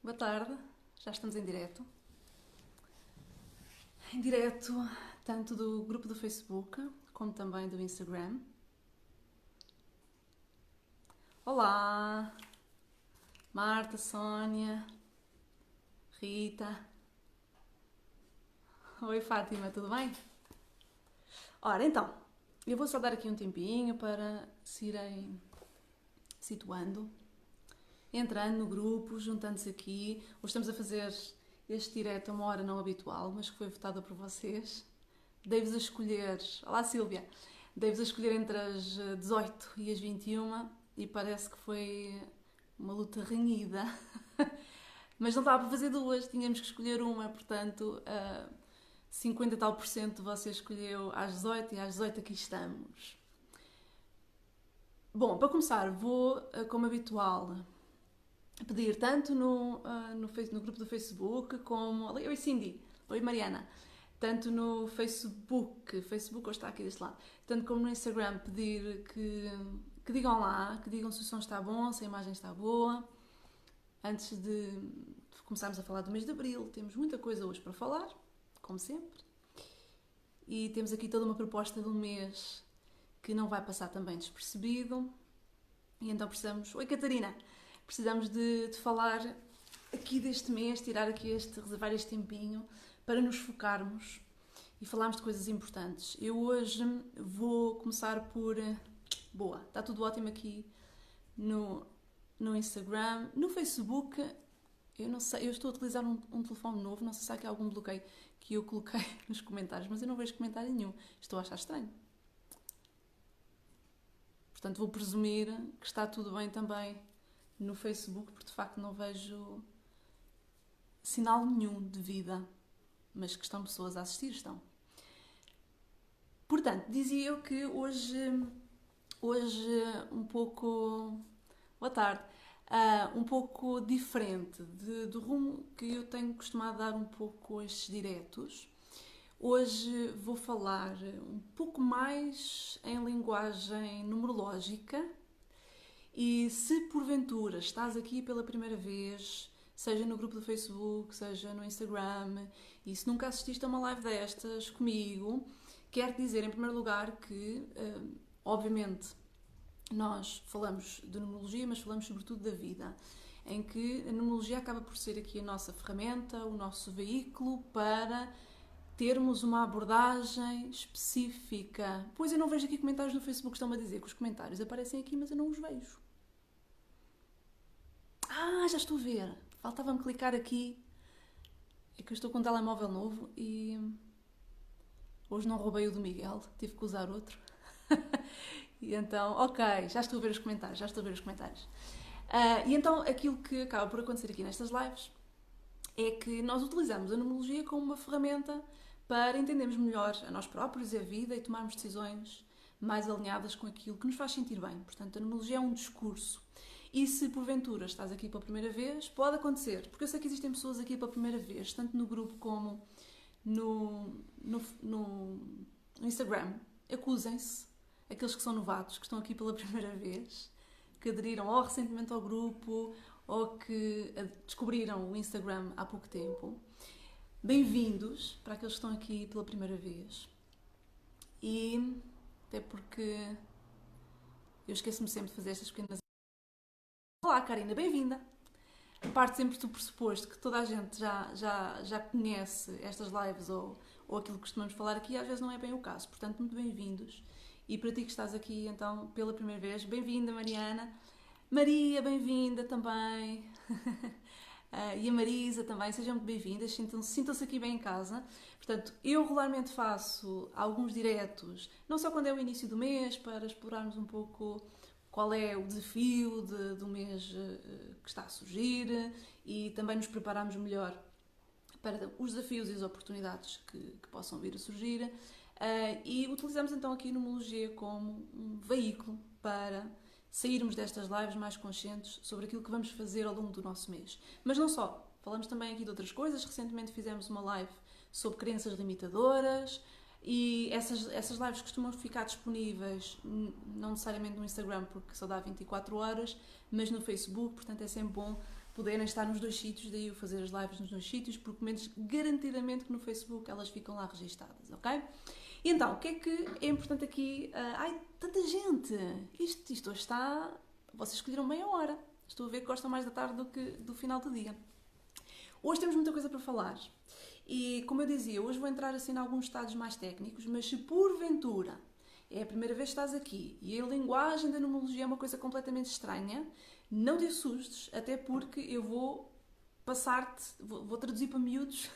Boa tarde, já estamos em direto. Em direto, tanto do grupo do Facebook como também do Instagram. Olá, Marta, Sónia, Rita. Oi, Fátima, tudo bem? Ora, então, eu vou só dar aqui um tempinho para se irem situando, entrando no grupo, juntando-se aqui. Hoje estamos a fazer este direto a uma hora não habitual, mas que foi votada por vocês. Dei-vos a escolher. Olá, Sílvia! Dei-vos a escolher entre as 18 e as 21 e parece que foi uma luta renhida. Mas não dava para fazer duas, tínhamos que escolher uma, portanto, 50 e tal por cento você escolheu às 18 e às 18 aqui estamos. Bom, para começar, vou, como habitual, pedir tanto no grupo do Facebook como. Oi, Cindy! Oi, Mariana! Tanto no Facebook hoje está aqui deste lado, tanto como no Instagram, pedir que digam lá, que digam se o som está bom, se a imagem está boa. Antes de começarmos a falar do mês de Abril, temos muita coisa hoje para falar, como sempre. E temos aqui toda uma proposta de um mês que não vai passar também despercebido. E então precisamos... Oi, Catarina! Precisamos de falar aqui deste mês, reservar este tempinho para nos focarmos e falarmos de coisas importantes. Eu hoje vou começar por... Boa, está tudo ótimo aqui no Instagram. No Facebook, eu não sei, eu estou a utilizar um telefone novo, não sei se há aqui algum bloqueio que eu coloquei nos comentários, mas eu não vejo comentário nenhum. Estou a achar estranho. Portanto, vou presumir que está tudo bem também no Facebook, porque de facto não vejo sinal nenhum de vida, mas que estão pessoas a assistir, estão. Portanto, dizia eu que hoje um pouco... Boa tarde. Um pouco diferente do rumo que eu tenho costumado dar um pouco a estes diretos. Hoje vou falar um pouco mais em linguagem numerológica e se porventura estás aqui pela primeira vez, seja no grupo do Facebook, seja no Instagram, e se nunca assististe a uma live destas comigo, quero dizer em primeiro lugar que, obviamente, nós falamos de numerologia, mas falamos sobretudo da vida, em que a numerologia acaba por ser aqui a nossa ferramenta, o nosso veículo para termos uma abordagem específica. Pois eu não vejo aqui comentários no Facebook, estão-me a dizer que os comentários aparecem aqui, mas eu não os vejo. Já estou a ver. Faltava-me clicar aqui. É que eu estou com um telemóvel novo e hoje não roubei o do Miguel, tive que usar outro. E então, ok, já estou a ver os comentários. E então aquilo que acaba por acontecer aqui nestas lives é que nós utilizamos a numerologia como uma ferramenta para entendermos melhor a nós próprios e a vida e tomarmos decisões mais alinhadas com aquilo que nos faz sentir bem. Portanto, a numerologia é um discurso. E se porventura estás aqui pela primeira vez, pode acontecer, porque eu sei que existem pessoas aqui pela primeira vez, tanto no grupo como no Instagram. Acusem-se, aqueles que são novatos, que estão aqui pela primeira vez, que aderiram ou recentemente ao grupo ou que descobriram o Instagram há pouco tempo. Bem-vindos para aqueles que estão aqui pela primeira vez. E até porque eu esqueço-me sempre de fazer estas pequenas... Olá, Karina, bem-vinda! Parte sempre do pressuposto que toda a gente já conhece estas lives ou aquilo que costumamos falar aqui, às vezes não é bem o caso. Portanto, muito bem-vindos. E para ti que estás aqui, então, pela primeira vez, bem-vinda, Mariana. Maria, bem-vinda também. E a Marisa também, sejam muito bem-vindas, sintam-se aqui bem em casa. Portanto, eu regularmente faço alguns diretos, não só quando é o início do mês, para explorarmos um pouco qual é o desafio do mês que está a surgir e também nos prepararmos melhor para os desafios e as oportunidades que possam vir a surgir. E utilizamos então aqui a numerologia como um veículo para sairmos destas lives mais conscientes sobre aquilo que vamos fazer ao longo do nosso mês. Mas não só, falamos também aqui de outras coisas. Recentemente fizemos uma live sobre crenças limitadoras e essas lives costumam ficar disponíveis não necessariamente no Instagram porque só dá 24 horas, mas no Facebook, portanto é sempre bom poderem estar nos dois sítios, daí eu fazer as lives nos dois sítios, porque menos garantidamente que no Facebook elas ficam lá registadas, ok? E então, o que é importante aqui? Ai, tanta gente! Isto hoje está... Vocês escolheram meia hora. Estou a ver que gostam mais da tarde do que do final do dia. Hoje temos muita coisa para falar. E, como eu dizia, hoje vou entrar assim em alguns estados mais técnicos, mas se porventura é a primeira vez que estás aqui e a linguagem da numerologia é uma coisa completamente estranha, não te assustes, até porque eu vou passar-te, vou traduzir para miúdos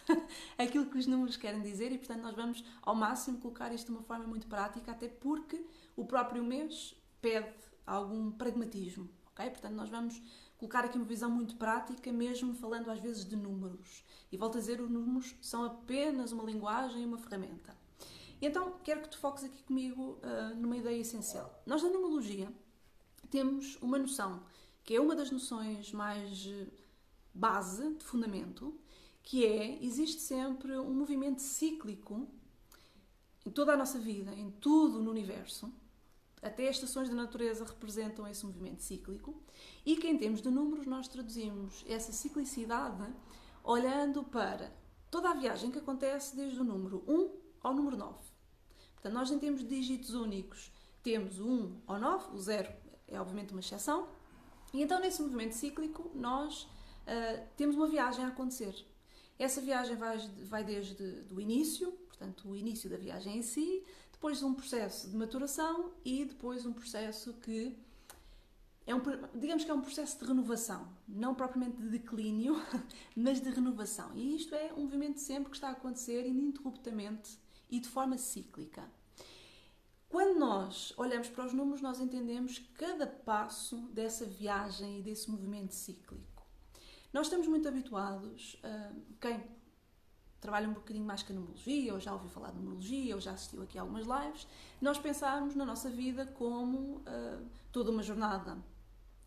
aquilo que os números querem dizer e, portanto, nós vamos ao máximo colocar isto de uma forma muito prática, até porque o próprio mês pede algum pragmatismo, ok? Portanto, nós vamos colocar aqui uma visão muito prática, mesmo falando às vezes de números. E volto a dizer, os números são apenas uma linguagem e uma ferramenta. E então, quero que tu foques aqui comigo numa ideia essencial. Nós, na numerologia, temos uma noção, que é uma das noções mais base, de fundamento, que existe sempre um movimento cíclico em toda a nossa vida, em tudo no universo. Até as estações da natureza representam esse movimento cíclico e que, em termos de números, nós traduzimos essa ciclicidade olhando para toda a viagem que acontece desde o número 1 ao número 9. Portanto, nós em termos de dígitos únicos temos o 1 ao 9, o 0 é obviamente uma exceção, e então nesse movimento cíclico nós temos uma viagem a acontecer. Essa viagem vai desde o início, portanto o início da viagem em si, depois um processo de maturação e depois um processo que digamos que é um processo de renovação, não propriamente de declínio, mas de renovação. E isto é um movimento sempre que está a acontecer ininterruptamente e de forma cíclica. Quando nós olhamos para os números, nós entendemos cada passo dessa viagem e desse movimento cíclico. Nós estamos muito habituados, quem trabalha um bocadinho mais com a numerologia, ou já ouviu falar de numerologia, ou já assistiu aqui a algumas lives, nós pensarmos na nossa vida como toda uma jornada,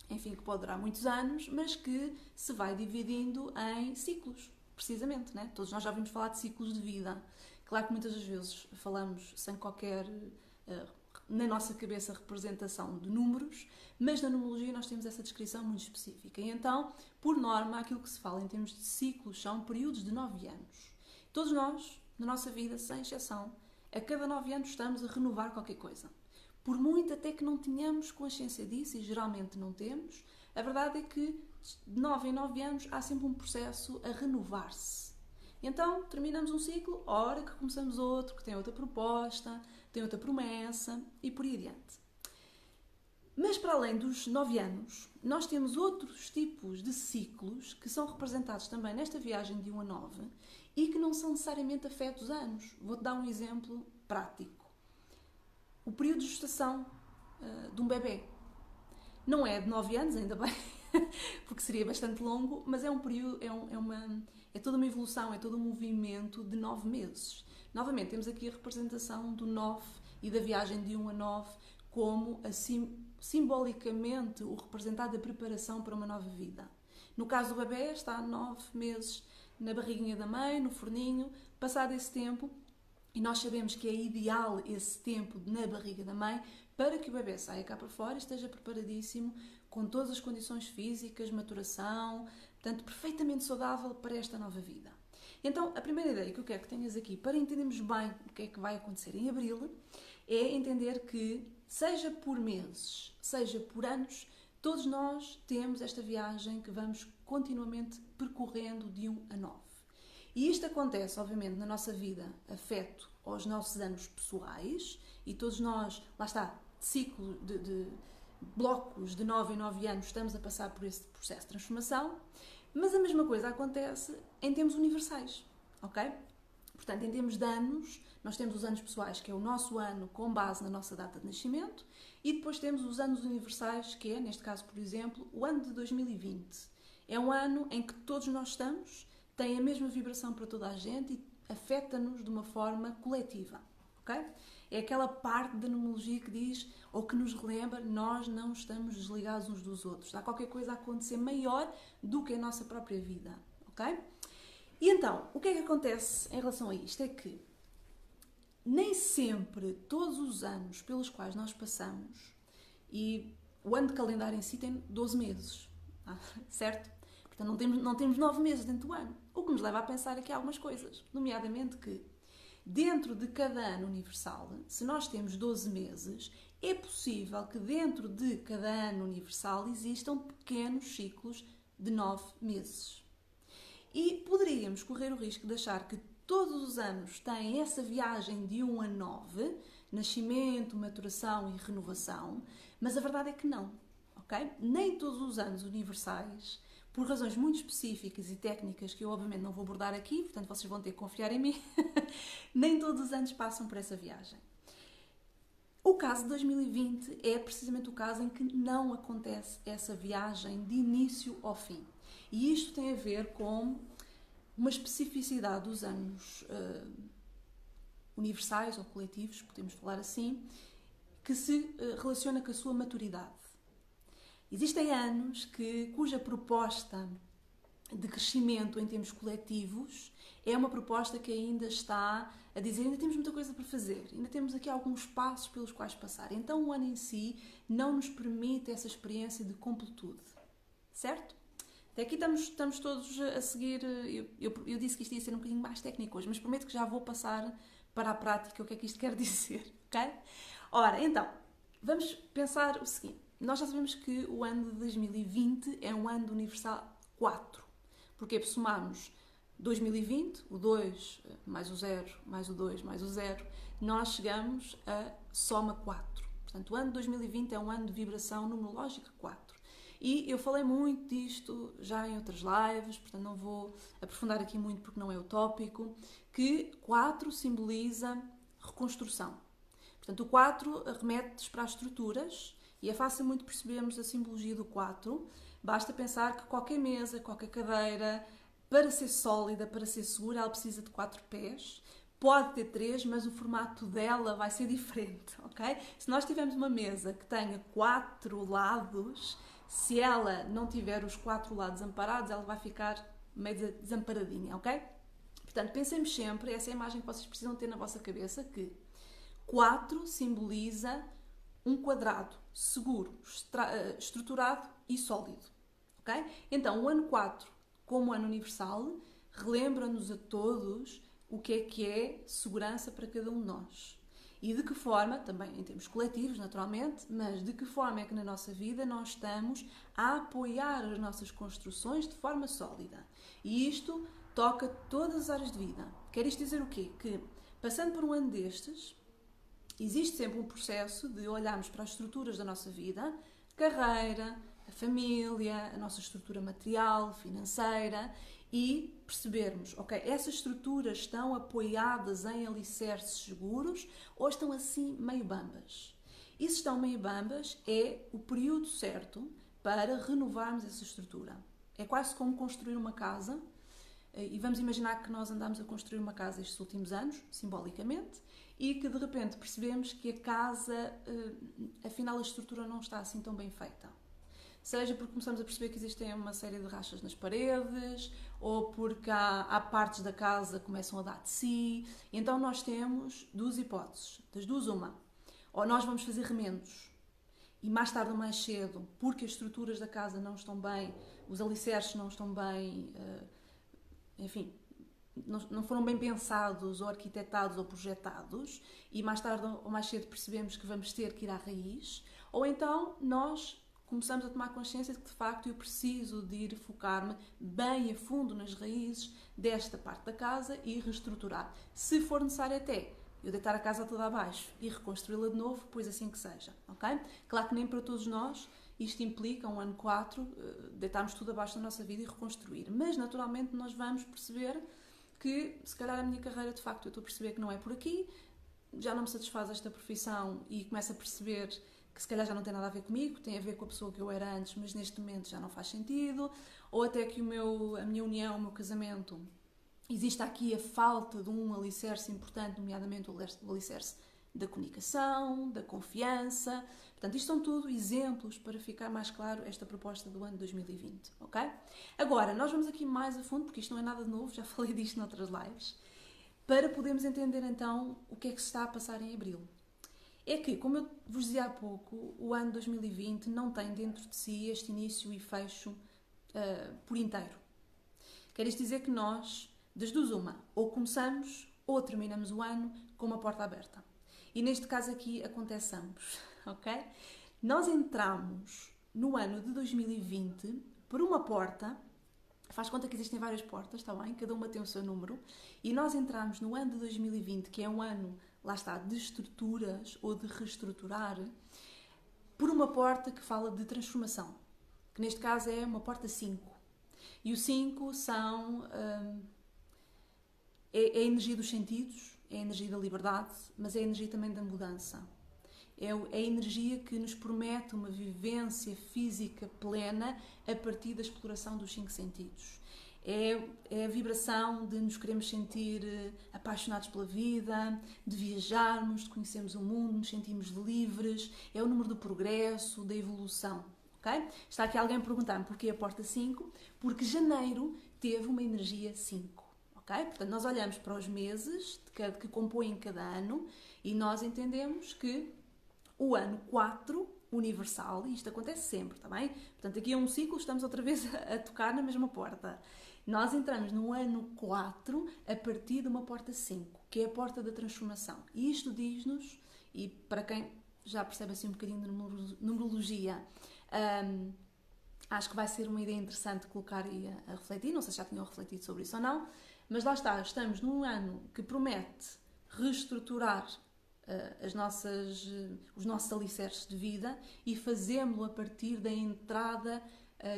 enfim, que pode durar muitos anos, mas que se vai dividindo em ciclos, precisamente, né? Todos nós já ouvimos falar de ciclos de vida. Claro que muitas das vezes falamos sem qualquer, na nossa cabeça, representação de números, mas na numerologia nós temos essa descrição muito específica. E então, por norma, aquilo que se fala em termos de ciclos são períodos de 9 anos. Todos nós, na nossa vida, sem exceção, a cada 9 anos estamos a renovar qualquer coisa. Por muito até que não tenhamos consciência disso, e geralmente não temos, a verdade é que de 9 em 9 anos há sempre um processo a renovar-se. Então, terminamos um ciclo, a hora que começamos outro, que tem outra proposta, tem outra promessa e por aí adiante. Mas para além dos 9 anos, nós temos outros tipos de ciclos que são representados também nesta viagem de 1 a 9 e que não são necessariamente afetos a anos. Vou-te dar um exemplo prático. O período de gestação de um bebê não é de 9 anos, ainda bem, porque seria bastante longo, mas é um período, é toda uma evolução, é todo um movimento de 9 meses. Novamente, temos aqui a representação do 9 e da viagem de 1 a 9 como, assim, simbolicamente, o representar da preparação para uma nova vida. No caso do bebê, está 9 meses na barriguinha da mãe, no forninho. Passado esse tempo, e nós sabemos que é ideal esse tempo na barriga da mãe para que o bebê saia cá para fora e esteja preparadíssimo, com todas as condições físicas, maturação, portanto, perfeitamente saudável para esta nova vida. Então, a primeira ideia que eu quero que tenhas aqui, para entendermos bem o que é que vai acontecer em abril, é entender que, seja por meses, seja por anos, todos nós temos esta viagem que vamos continuamente percorrendo de 1 a 9. E isto acontece, obviamente, na nossa vida, afeto aos nossos anos pessoais, e todos nós, lá está, ciclo de blocos de 9 em 9 anos, estamos a passar por esse processo de transformação, mas a mesma coisa acontece em termos universais, ok? Portanto, em termos de anos, nós temos os anos pessoais, que é o nosso ano com base na nossa data de nascimento, e depois temos os anos universais, que é, neste caso, por exemplo, o ano de 2020. É um ano em que todos nós estamos, tem a mesma vibração para toda a gente e afeta-nos de uma forma coletiva, ok? É aquela parte da numerologia que diz, ou que nos relembra, nós não estamos desligados uns dos outros. Há qualquer coisa a acontecer maior do que a nossa própria vida, ok? E então, o que é que acontece em relação a isto? É que nem sempre todos os anos pelos quais nós passamos, e o ano de calendário em si tem 12 meses, certo? Portanto, não temos 9 meses dentro do ano. O que nos leva a pensar aqui algumas coisas, nomeadamente que dentro de cada ano universal, se nós temos 12 meses, é possível que dentro de cada ano universal existam pequenos ciclos de 9 meses. E poderíamos correr o risco de achar que todos os anos têm essa viagem de 1 a 9, nascimento, maturação e renovação, mas a verdade é que não, ok? Nem todos os anos universais, por razões muito específicas e técnicas que eu obviamente não vou abordar aqui, portanto vocês vão ter que confiar em mim, nem todos os anos passam por essa viagem. O caso de 2020 é precisamente o caso em que não acontece essa viagem de início ao fim. E isto tem a ver com uma especificidade dos anos universais ou coletivos, podemos falar assim, que se relaciona com a sua maturidade. Existem anos cuja proposta de crescimento em termos coletivos é uma proposta que ainda está a dizer ainda temos muita coisa para fazer, ainda temos aqui alguns passos pelos quais passar. Então o ano em si não nos permite essa experiência de completude, certo? Até aqui estamos todos a seguir, eu disse que isto ia ser um bocadinho mais técnico hoje, mas prometo que já vou passar para a prática o que é que isto quer dizer, ok? Ora, então, vamos pensar o seguinte, nós já sabemos que o ano de 2020 é um ano de universal 4, porque somamos 2020, o 2 mais o 0, mais o 2 mais o 0, nós chegamos a soma 4. Portanto, o ano de 2020 é um ano de vibração numerológica 4. E eu falei muito disto já em outras lives, portanto não vou aprofundar aqui muito porque não é o tópico, que 4 simboliza reconstrução. Portanto, o 4 remete para as estruturas e é fácil muito percebermos a simbologia do 4. Basta pensar que qualquer mesa, qualquer cadeira, para ser sólida, para ser segura, ela precisa de 4 pés. Pode ter 3, mas o formato dela vai ser diferente, ok? Se nós tivermos uma mesa que tenha 4 lados, se ela não tiver os 4 lados amparados, ela vai ficar meio desamparadinha, ok? Portanto, pensemos sempre, essa é a imagem que vocês precisam ter na vossa cabeça, que 4 simboliza um quadrado seguro, estruturado e sólido, ok? Então, o ano 4, como ano universal, relembra-nos a todos o que é segurança para cada um de nós. E de que forma, também em termos coletivos, naturalmente, mas de que forma é que na nossa vida nós estamos a apoiar as nossas construções de forma sólida. E isto toca todas as áreas de vida. Quer isto dizer o quê? Que, passando por um ano destes, existe sempre um processo de olharmos para as estruturas da nossa vida, carreira, a família, a nossa estrutura material, financeira, e percebermos, ok, essas estruturas estão apoiadas em alicerces seguros ou estão assim meio bambas? E se estão meio bambas, é o período certo para renovarmos essa estrutura. É quase como construir uma casa, e vamos imaginar que nós andamos a construir uma casa estes últimos anos, simbolicamente, e que de repente percebemos que a casa, afinal a estrutura não está assim tão bem feita. Seja porque começamos a perceber que existem uma série de rachas nas paredes, ou porque há partes da casa que começam a dar de si. Então nós temos duas hipóteses, das duas uma. Ou nós vamos fazer remendos, e mais tarde ou mais cedo, porque as estruturas da casa não estão bem, os alicerces não estão bem, enfim, não foram bem pensados, ou arquitetados, ou projetados, e mais tarde ou mais cedo percebemos que vamos ter que ir à raiz, ou então nós começamos a tomar consciência de que, de facto, eu preciso de ir focar-me bem a fundo nas raízes desta parte da casa e reestruturar. Se for necessário até eu deitar a casa toda abaixo e reconstruí-la de novo, pois assim que seja, ok? Claro que nem para todos nós isto implica, um ano 4, deitarmos tudo abaixo da nossa vida e reconstruir. Mas, naturalmente, nós vamos perceber que, se calhar, a minha carreira, de facto, eu estou a perceber que não é por aqui, já não me satisfaz esta profissão e começo a perceber que se calhar já não tem nada a ver comigo, tem a ver com a pessoa que eu era antes, mas neste momento já não faz sentido, ou até que a minha união, o meu casamento, existe aqui a falta de um alicerce importante, nomeadamente o alicerce da comunicação, da confiança. Portanto, isto são tudo exemplos para ficar mais claro esta proposta do ano 2020, ok? Agora, nós vamos aqui mais a fundo, porque isto não é nada de novo, já falei disto noutras lives, para podermos entender então o que é que se está a passar em abril. É que, como eu vos dizia há pouco, o ano 2020 não tem dentro de si este início e fecho por inteiro. Quer isto dizer que nós, das duas uma, ou começamos ou terminamos o ano com uma porta aberta. E neste caso aqui acontece ambos, ok? Nós entramos no ano de 2020 por uma porta, faz conta que existem várias portas, está bem? Cada uma tem o seu número, e nós entramos no ano de 2020, que é um ano, lá está, de estruturas ou de reestruturar, por uma porta que fala de transformação, que neste caso é uma porta 5. E o 5 é a energia dos sentidos, é a energia da liberdade, mas é a energia também da mudança. É a energia que nos promete uma vivência física plena a partir da exploração dos 5 sentidos. É a vibração de nos queremos sentir apaixonados pela vida, de viajarmos, de conhecermos o mundo, nos sentimos livres. É o número do progresso, da evolução. Okay? Está aqui alguém a perguntar-me porquê a porta 5? Porque janeiro teve uma energia 5. Okay? Portanto, nós olhamos para os meses que compõem cada ano e nós entendemos que o ano 4, universal, e isto acontece sempre, está bem? Portanto, aqui é um ciclo, estamos outra vez a tocar na mesma porta. Nós entramos no ano 4 a partir de uma porta 5, que é a porta da transformação. E isto diz-nos, e para quem já percebe assim um bocadinho de numerologia, acho que vai ser uma ideia interessante colocar aí a refletir, não sei se já tinham refletido sobre isso ou não, mas lá está, estamos num ano que promete reestruturar os nossos alicerces de vida e fazemos-lo a partir da entrada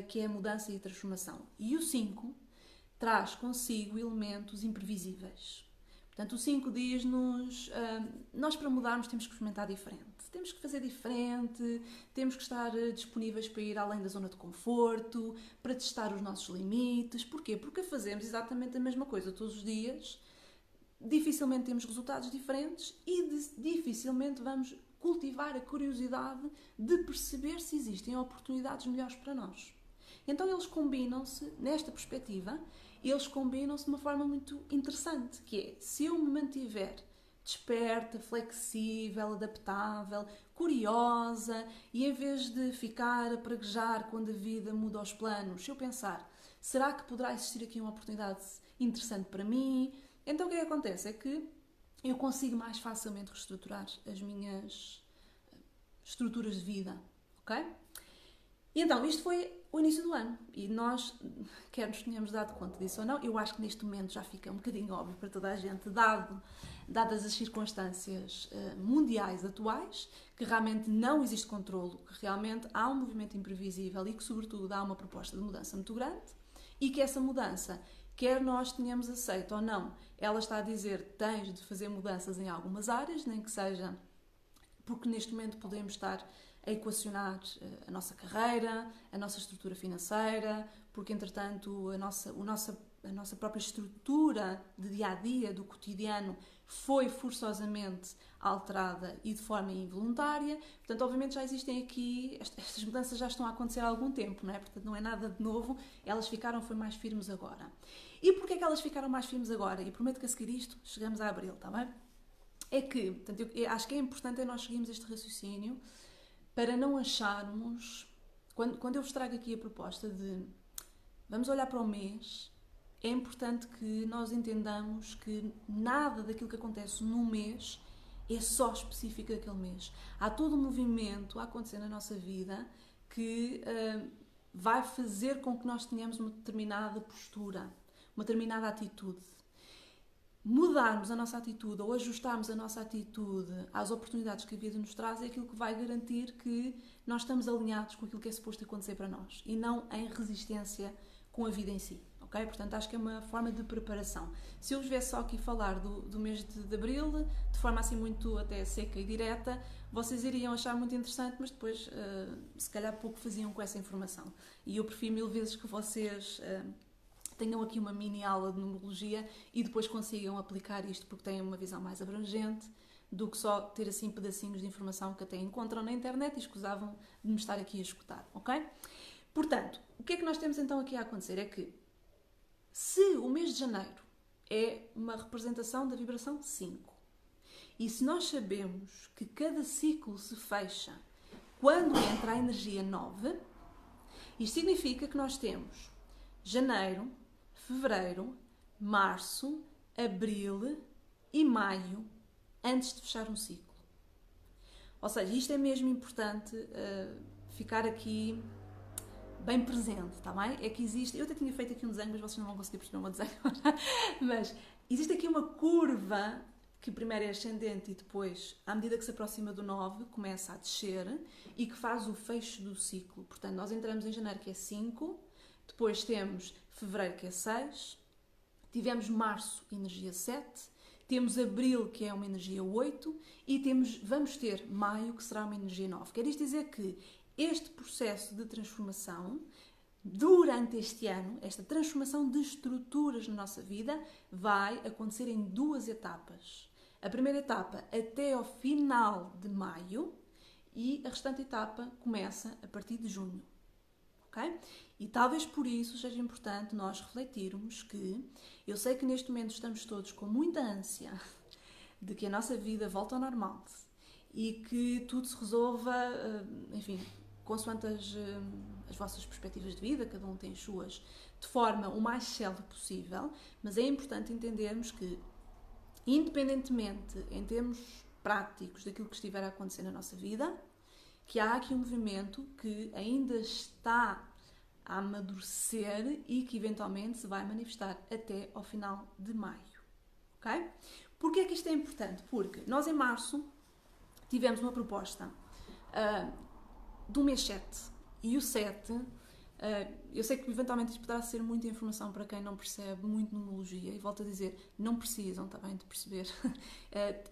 que é a mudança e a transformação. E o 5 traz consigo elementos imprevisíveis. Portanto, o 5 diz-nos, nós para mudarmos temos que experimentar diferente, temos que fazer diferente, temos que estar disponíveis para ir além da zona de conforto, para testar os nossos limites. Porquê? Porque fazemos exatamente a mesma coisa todos os dias, dificilmente temos resultados diferentes e dificilmente vamos cultivar a curiosidade de perceber se existem oportunidades melhores para nós. Então eles combinam-se, nesta perspectiva, eles combinam-se de uma forma muito interessante, que é, se eu me mantiver desperta, flexível, adaptável, curiosa, e em vez de ficar a praguejar quando a vida muda os planos, se eu pensar, será que poderá existir aqui uma oportunidade interessante para mim? Então o que é que acontece? É que eu consigo mais facilmente reestruturar as minhas estruturas de vida, ok? E então, isto foi o início do ano e nós, quer nos tenhamos dado conta disso ou não, eu acho que neste momento já fica um bocadinho óbvio para toda a gente, dadas as circunstâncias mundiais atuais, que realmente não existe controlo, que realmente há um movimento imprevisível e que, sobretudo, há uma proposta de mudança muito grande e que essa mudança, quer nós tenhamos aceito ou não, ela está a dizer tens de fazer mudanças em algumas áreas, nem que seja porque neste momento podemos estar a equacionar a nossa carreira, a nossa estrutura financeira, porque entretanto a nossa própria estrutura de dia-a-dia, do cotidiano, foi forçosamente alterada e de forma involuntária. Portanto, obviamente já existem aqui, estas mudanças já estão a acontecer há algum tempo, não é? Portanto, não é nada de novo, elas foi mais firmes agora. E porquê é que elas ficaram mais firmes agora? E prometo que a seguir isto, chegamos a abril, está bem? É que, portanto, eu acho que é importante nós seguirmos este raciocínio para não acharmos, quando eu vos trago aqui a proposta de vamos olhar para o mês, é importante que nós entendamos que nada daquilo que acontece num mês é só específico daquele mês. Há todo um movimento a acontecer na nossa vida que vai fazer com que nós tenhamos uma determinada postura, uma determinada atitude. Mudarmos a nossa atitude ou ajustarmos a nossa atitude às oportunidades que a vida nos traz é aquilo que vai garantir que nós estamos alinhados com aquilo que é suposto acontecer para nós e não em resistência com a vida em si, ok? Portanto, acho que é uma forma de preparação. Se eu vos viesse só aqui falar do mês de abril, de forma assim muito até seca e direta, vocês iriam achar muito interessante, mas depois se calhar pouco faziam com essa informação. E eu prefiro 1000 vezes que vocês tenham aqui uma mini aula de numerologia e depois consigam aplicar isto porque têm uma visão mais abrangente do que só ter assim pedacinhos de informação que até encontram na internet e escusavam de me estar aqui a escutar, ok? Portanto, o que é que nós temos então aqui a acontecer? É que se o mês de janeiro é uma representação da vibração 5 e se nós sabemos que cada ciclo se fecha quando entra a energia 9, isto significa que nós temos janeiro, fevereiro, março, abril e maio antes de fechar um ciclo. Ou seja, isto é mesmo importante ficar aqui bem presente, está bem? É que existe, eu até tinha feito aqui um desenho, mas vocês não vão conseguir perceber o meu desenho, mas existe aqui uma curva que primeiro é ascendente e depois, à medida que se aproxima do 9, começa a descer e que faz o fecho do ciclo. Portanto, nós entramos em janeiro, que é 5, depois temos fevereiro, que é 6, tivemos março, energia 7, temos abril, que é uma energia 8, e vamos ter maio, que será uma energia 9. Quer isto dizer que este processo de transformação, durante este ano, esta transformação de estruturas na nossa vida, vai acontecer em 2 etapas. A primeira etapa até ao final de maio e a restante etapa começa a partir de junho. Okay? E talvez por isso seja importante nós refletirmos que eu sei que neste momento estamos todos com muita ânsia de que a nossa vida volte ao normal e que tudo se resolva, enfim, consoante as vossas perspectivas de vida, cada um tem as suas, de forma o mais célere possível, mas é importante entendermos que, independentemente em termos práticos daquilo que estiver a acontecer na nossa vida, que há aqui um movimento que ainda está a amadurecer e que eventualmente se vai manifestar até ao final de maio. Ok? Porquê é que isto é importante? Porque nós em março tivemos uma proposta do mês 7 e o 7, eu sei que eventualmente isto poderá ser muita informação para quem não percebe muito numerologia e volto a dizer, não precisam também de perceber,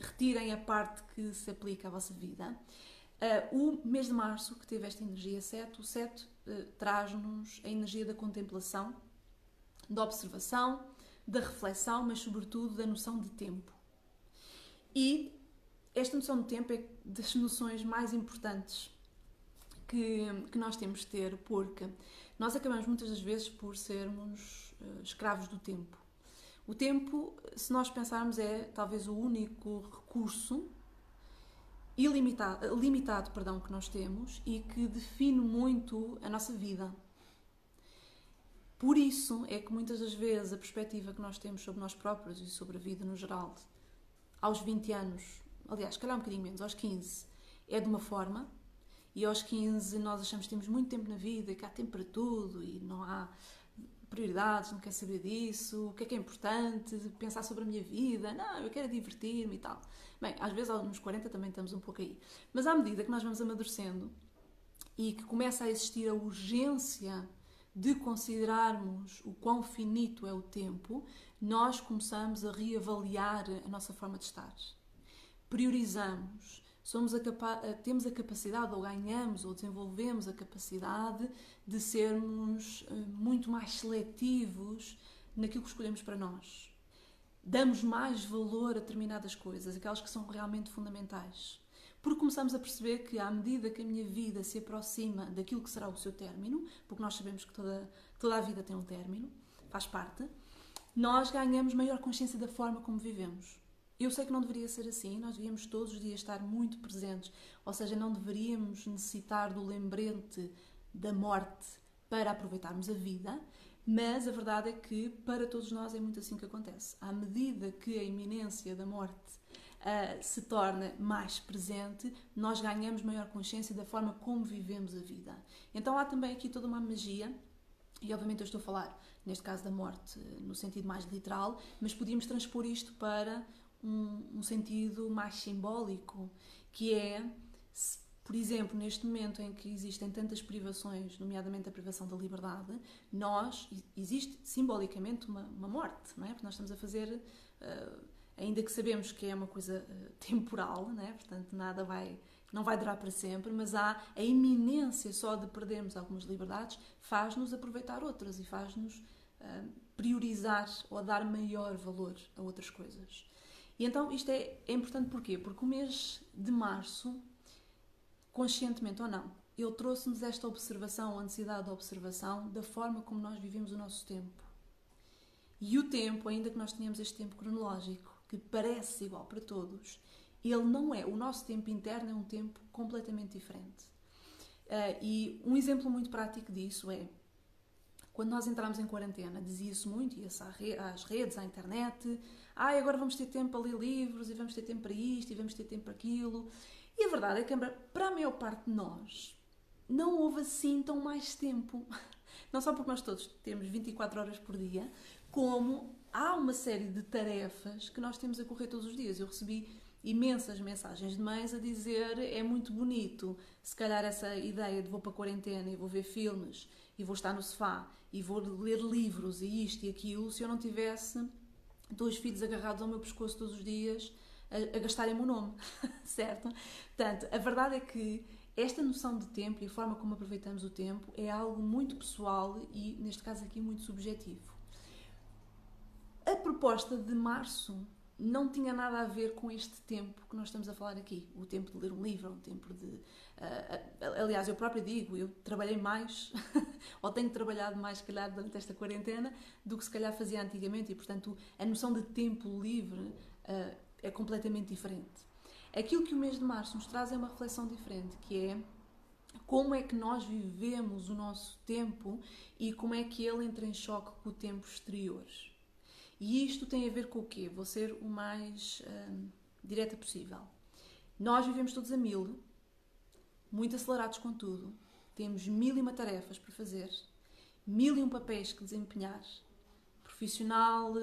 retirem a parte que se aplica à vossa vida. O mês de março, que teve esta energia 7, o 7 traz-nos a energia da contemplação, da observação, da reflexão, mas sobretudo da noção de tempo. E esta noção de tempo é das noções mais importantes que nós temos de ter, porque nós acabamos muitas das vezes por sermos escravos do tempo. O tempo, se nós pensarmos, é talvez o único recurso limitado, que nós temos e que define muito a nossa vida. Por isso é que muitas das vezes a perspectiva que nós temos sobre nós próprios e sobre a vida no geral, aos 20 anos, aliás, se calhar um bocadinho menos, aos 15, é de uma forma, e aos 15 nós achamos que temos muito tempo na vida e que há tempo para tudo e não há prioridades, não quero saber disso, o que é importante, pensar sobre a minha vida, não, eu quero divertir-me e tal. Bem, às vezes nos 40 também estamos um pouco aí. Mas à medida que nós vamos amadurecendo e que começa a existir a urgência de considerarmos o quão finito é o tempo, nós começamos a reavaliar a nossa forma de estar. Priorizamos, temos a capacidade, ou ganhamos, ou desenvolvemos a capacidade de sermos muito mais seletivos naquilo que escolhemos para nós. Damos mais valor a determinadas coisas, aquelas que são realmente fundamentais. Porque começamos a perceber que, à medida que a minha vida se aproxima daquilo que será o seu término, porque nós sabemos que toda a vida tem um término, faz parte, nós ganhamos maior consciência da forma como vivemos. Eu sei que não deveria ser assim, nós devíamos todos os dias estar muito presentes, ou seja, não deveríamos necessitar do lembrete da morte para aproveitarmos a vida, mas a verdade é que para todos nós é muito assim que acontece. À medida que a iminência da morte se torna mais presente, nós ganhamos maior consciência da forma como vivemos a vida. Então há também aqui toda uma magia, e obviamente eu estou a falar, neste caso da morte, no sentido mais literal, mas podíamos transpor isto para um sentido mais simbólico, que é, por exemplo, neste momento em que existem tantas privações, nomeadamente a privação da liberdade, existe simbolicamente uma morte, não é? Porque nós estamos a fazer, ainda que sabemos que é uma coisa temporal, não é? Portanto não vai durar para sempre, mas há a iminência só de perdermos algumas liberdades, faz-nos aproveitar outras e faz-nos priorizar ou dar maior valor a outras coisas. E então isto é importante porquê? Porque o mês de março, conscientemente ou não, ele trouxe-nos esta observação, a necessidade de observação da forma como nós vivemos o nosso tempo. E o tempo, ainda que nós tenhamos este tempo cronológico, que parece igual para todos, ele não é. O nosso tempo interno é um tempo completamente diferente. E um exemplo muito prático disso é, Quando nós entramos em quarentena, dizia-se muito, ia-se às redes, à internet, agora vamos ter tempo para ler livros, e vamos ter tempo para isto, e vamos ter tempo para aquilo. E a verdade é que, para a maior parte de nós, não houve assim tão mais tempo. Não só porque nós todos temos 24 horas por dia, como há uma série de tarefas que nós temos a correr todos os dias. Eu recebi imensas mensagens de mães a dizer: é muito bonito, se calhar essa ideia de vou para a quarentena e vou ver filmes, e vou estar no sofá, e vou ler livros, e isto e aquilo, se eu não tivesse 2 filhos agarrados ao meu pescoço todos os dias a gastarem-me o nome, certo? Portanto, a verdade é que esta noção de tempo e a forma como aproveitamos o tempo é algo muito pessoal e, neste caso aqui, muito subjetivo. A proposta de março não tinha nada a ver com este tempo que nós estamos a falar aqui. O tempo de ler um livro, o tempo de... aliás, eu própria digo, eu trabalhei mais, ou tenho trabalhado mais, se calhar, durante esta quarentena, do que se calhar fazia antigamente, e, portanto, a noção de tempo livre é completamente diferente. Aquilo que o mês de março nos traz é uma reflexão diferente, que é como é que nós vivemos o nosso tempo e como é que ele entra em choque com o tempo exterior. E isto tem a ver com o quê? Vou ser o mais direta possível. Nós vivemos todos a 1000, muito acelerados com tudo. Temos 1001 tarefas para fazer, 1001 papéis que desempenhar. Profissional,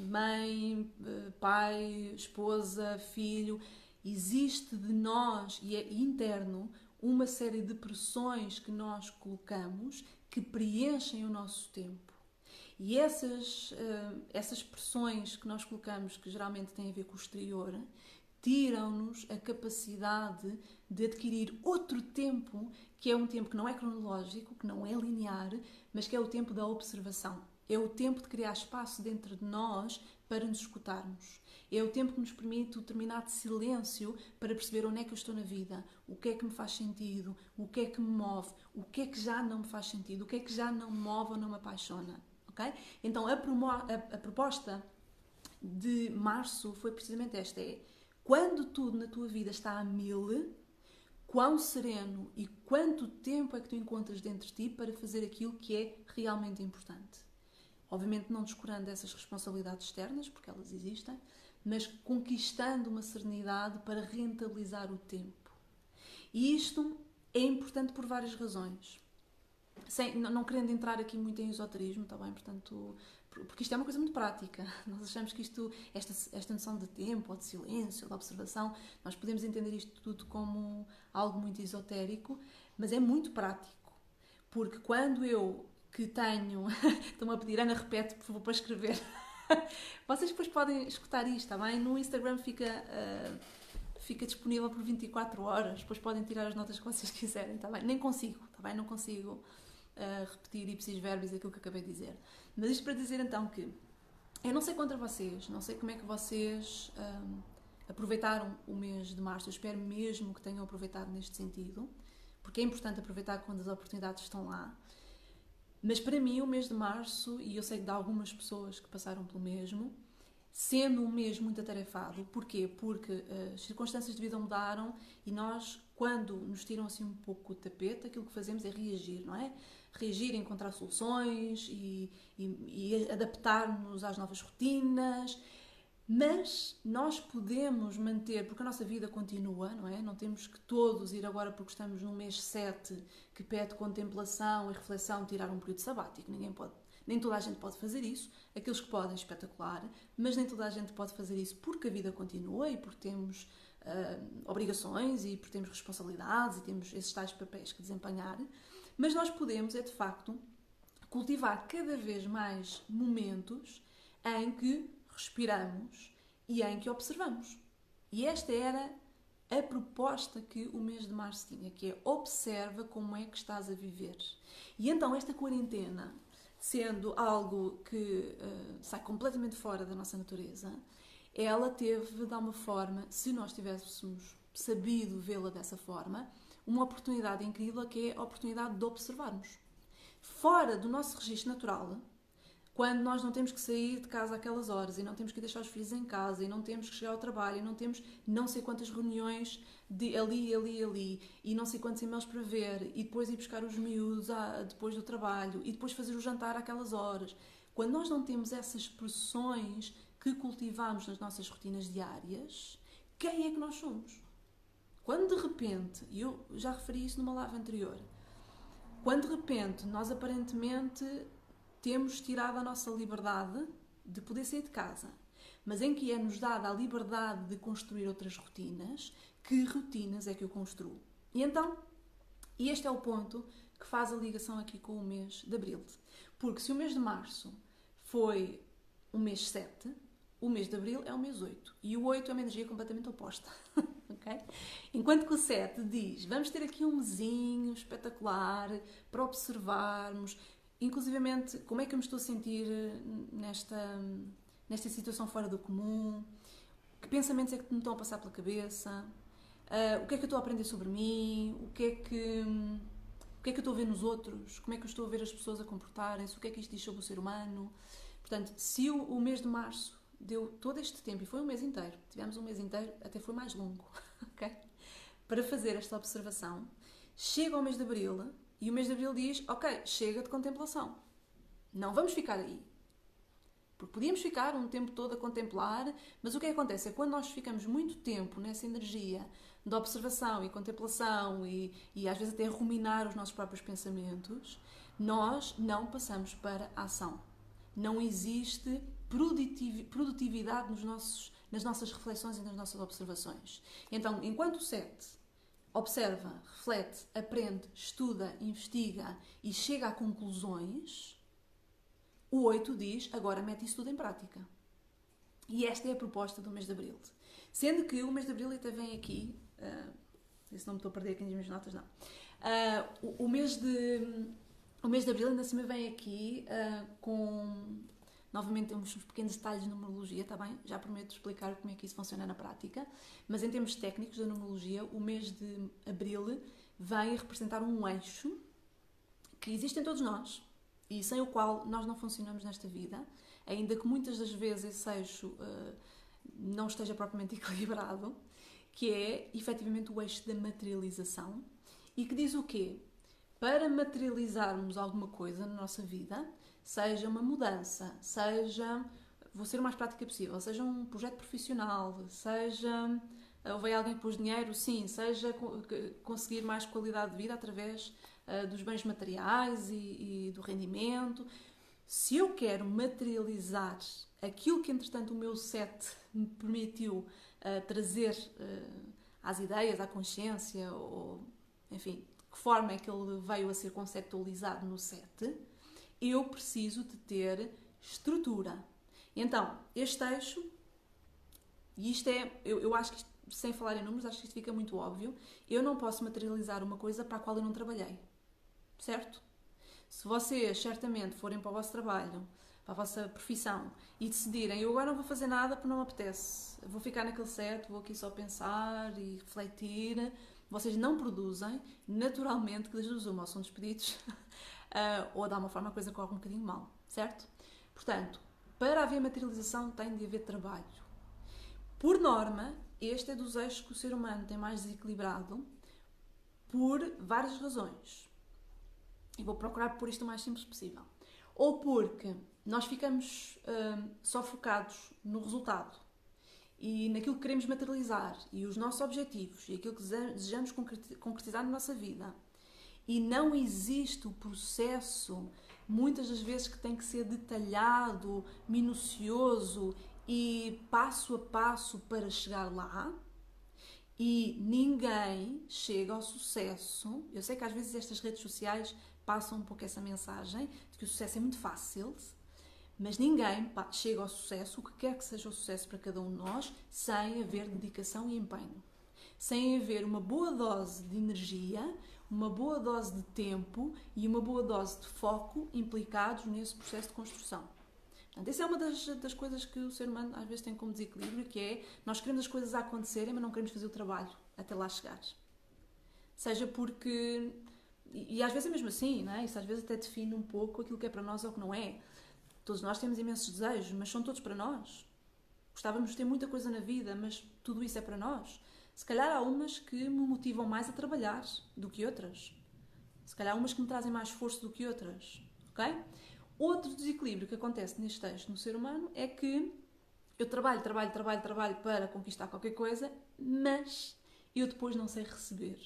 mãe, pai, esposa, filho. Existe de nós, e é interno, uma série de pressões que nós colocamos que preenchem o nosso tempo. E essas pressões que nós colocamos, que geralmente têm a ver com o exterior, tiram-nos a capacidade de adquirir outro tempo, que é um tempo que não é cronológico, que não é linear, mas que é o tempo da observação. É o tempo de criar espaço dentro de nós para nos escutarmos. É o tempo que nos permite o determinado silêncio para perceber onde é que eu estou na vida, o que é que me faz sentido, o que é que me move, o que é que já não me faz sentido, o que é que já não me move ou não me apaixona. Okay? Então a proposta de março foi precisamente esta: é quando tudo na tua vida está a 1000, quão sereno e quanto tempo é que tu encontras dentro de ti para fazer aquilo que é realmente importante. Obviamente não descurando essas responsabilidades externas, porque elas existem, mas conquistando uma serenidade para rentabilizar o tempo. E isto é importante por várias razões. Não querendo entrar aqui muito em esoterismo, está bem? Portanto, porque isto é uma coisa muito prática. Nós achamos que esta noção de tempo, ou de silêncio, ou de observação, nós podemos entender isto tudo como algo muito esotérico, mas é muito prático. Porque quando eu que tenho... Estão-me a pedir, Ana, repete, por favor, para escrever. Vocês depois podem escutar isto, está bem? No Instagram fica disponível por 24 horas, depois podem tirar as notas que vocês quiserem, está bem? Nem consigo, está bem? Não consigo repetir ipsis verbis aquilo que acabei de dizer. Mas isto para dizer então que eu não sei contra vocês, não sei como é que vocês aproveitaram o mês de março. Eu espero mesmo que tenham aproveitado neste sentido, porque é importante aproveitar quando as oportunidades estão lá. Mas para mim o mês de março, e eu sei de algumas pessoas que passaram pelo mesmo, sendo um mês muito atarefado. Porquê? Porque as circunstâncias de vida mudaram e nós, quando nos tiram assim um pouco o tapete, aquilo que fazemos é reagir, não é? Reagir, encontrar soluções e adaptar-nos às novas rotinas. Mas nós podemos manter, porque a nossa vida continua, não é? Não temos que todos ir agora, porque estamos no mês 7, que pede contemplação e reflexão, tirar um período sabático. Nem toda a gente pode fazer isso. Aqueles que podem, espetacular, mas nem toda a gente pode fazer isso porque a vida continua e porque temos obrigações e porque temos responsabilidades e temos esses tais papéis que desempenhar. Mas nós podemos, de facto, cultivar cada vez mais momentos em que respiramos e em que observamos. E esta era a proposta que o mês de março tinha, que é: observa como é que estás a viver. E então esta quarentena, sendo algo que sai completamente fora da nossa natureza, ela teve, de alguma forma, se nós tivéssemos sabido vê-la dessa forma, uma oportunidade incrível, que é a oportunidade de observarmos. Fora do nosso registro natural, Quando nós não temos que sair de casa àquelas horas e não temos que deixar os filhos em casa e não temos que chegar ao trabalho e não temos não sei quantas reuniões de ali e não sei quantos e-mails para ver e depois ir buscar os miúdos depois do trabalho e depois fazer o jantar àquelas horas. Quando nós não temos essas pressões que cultivamos nas nossas rotinas diárias, quem é que nós somos? Quando de repente, e eu já referi isso numa live anterior, quando de repente nós aparentemente temos tirado a nossa liberdade de poder sair de casa, mas em que é-nos dada a liberdade de construir outras rotinas, que rotinas é que eu construo? E então, este é o ponto que faz a ligação aqui com o mês de Abril. Porque se o mês de Março foi o mês 7, o mês de Abril é o mês 8. E o 8 é uma energia completamente oposta. Okay? Enquanto que o 7 diz, vamos ter aqui um mesinho espetacular para observarmos, inclusivamente, como é que eu me estou a sentir nesta situação fora do comum, que pensamentos é que me estão a passar pela cabeça, o que é que eu estou a aprender sobre mim, o que é que eu estou a ver nos outros, como é que eu estou a ver as pessoas a comportarem-se, o que é que isto diz sobre o ser humano. Portanto, se o mês de Março deu todo este tempo, e foi um mês inteiro, tivemos um mês inteiro, até foi mais longo, ok? Para fazer esta observação, chega ao mês de Abril, e o mês de Abril diz, ok, chega de contemplação. Não vamos ficar aí. Porque podíamos ficar um tempo todo a contemplar, mas o que acontece é que quando nós ficamos muito tempo nessa energia de observação e contemplação e às vezes até ruminar os nossos próprios pensamentos, nós não passamos para a ação. Não existe produtividade nas nossas reflexões e nas nossas observações. Então, enquanto o 7 observa, reflete, aprende, estuda, investiga e chega a conclusões, o 8 diz, agora mete isso tudo em prática. E esta é a proposta do mês de Abril. Sendo que o mês de Abril até vem aqui, se não me estou a perder aqui nas minhas notas, não. O mês de Abril ainda assim vem aqui com, novamente, uns pequenos detalhes de numerologia, está bem? Já prometo explicar como é que isso funciona na prática. Mas em termos técnicos da numerologia, o mês de Abril vem representar um eixo que existe em todos nós, e sem o qual nós não funcionamos nesta vida, ainda que muitas das vezes esse eixo não esteja propriamente equilibrado, que é, efetivamente, o eixo da materialização, e que diz o quê? Para materializarmos alguma coisa na nossa vida, seja uma mudança, seja, vou ser o mais prática possível, seja um projeto profissional, seja, ou veio alguém que pôs dinheiro, sim, seja conseguir mais qualidade de vida através dos bens materiais e do rendimento. Se eu quero materializar aquilo que, entretanto, o meu 7 me permitiu trazer às ideias, à consciência, ou, enfim, de que forma é que ele veio a ser conceptualizado no 7, eu preciso de ter estrutura. Então, este eixo, e isto é, eu acho que isto, sem falar em números, acho que isto fica muito óbvio, eu não posso materializar uma coisa para a qual eu não trabalhei. Certo? Se vocês, certamente, forem para o vosso trabalho, para a vossa profissão, e decidirem, eu agora não vou fazer nada porque não me apetece, vou ficar naquele set, vou aqui só pensar e refletir, vocês não produzem, naturalmente, que das duas uma, ou são despedidos, ou de alguma forma a coisa corre um bocadinho mal, certo? Portanto, para haver materialização tem de haver trabalho. Por norma, este é dos eixos que o ser humano tem mais desequilibrado por várias razões. E vou procurar pôr isto o mais simples possível. Ou porque nós ficamos só focados no resultado e naquilo que queremos materializar e os nossos objetivos e aquilo que desejamos concretizar na nossa vida. E não existe o processo, muitas das vezes, que tem que ser detalhado, minucioso e passo a passo para chegar lá. E ninguém chega ao sucesso. Eu sei que às vezes estas redes sociais passam um pouco essa mensagem de que o sucesso é muito fácil, mas ninguém chega ao sucesso, o que quer que seja o sucesso para cada um de nós, sem haver dedicação e empenho. Sem haver uma boa dose de energia, uma boa dose de tempo e uma boa dose de foco implicados nesse processo de construção. Portanto, essa é uma das coisas que o ser humano às vezes tem como desequilíbrio, que é, nós queremos as coisas a acontecerem, mas não queremos fazer o trabalho até lá chegar. Seja porque... E às vezes é mesmo assim, não é? Isso às vezes até define um pouco aquilo que é para nós ou o que não é. Todos nós temos imensos desejos, mas são todos para nós. Gostávamos de ter muita coisa na vida, mas tudo isso é para nós. Se calhar há umas que me motivam mais a trabalhar do que outras. Se calhar há umas que me trazem mais esforço do que outras. Ok? Outro desequilíbrio que acontece neste texto no ser humano é que eu trabalho para conquistar qualquer coisa, mas eu depois não sei receber.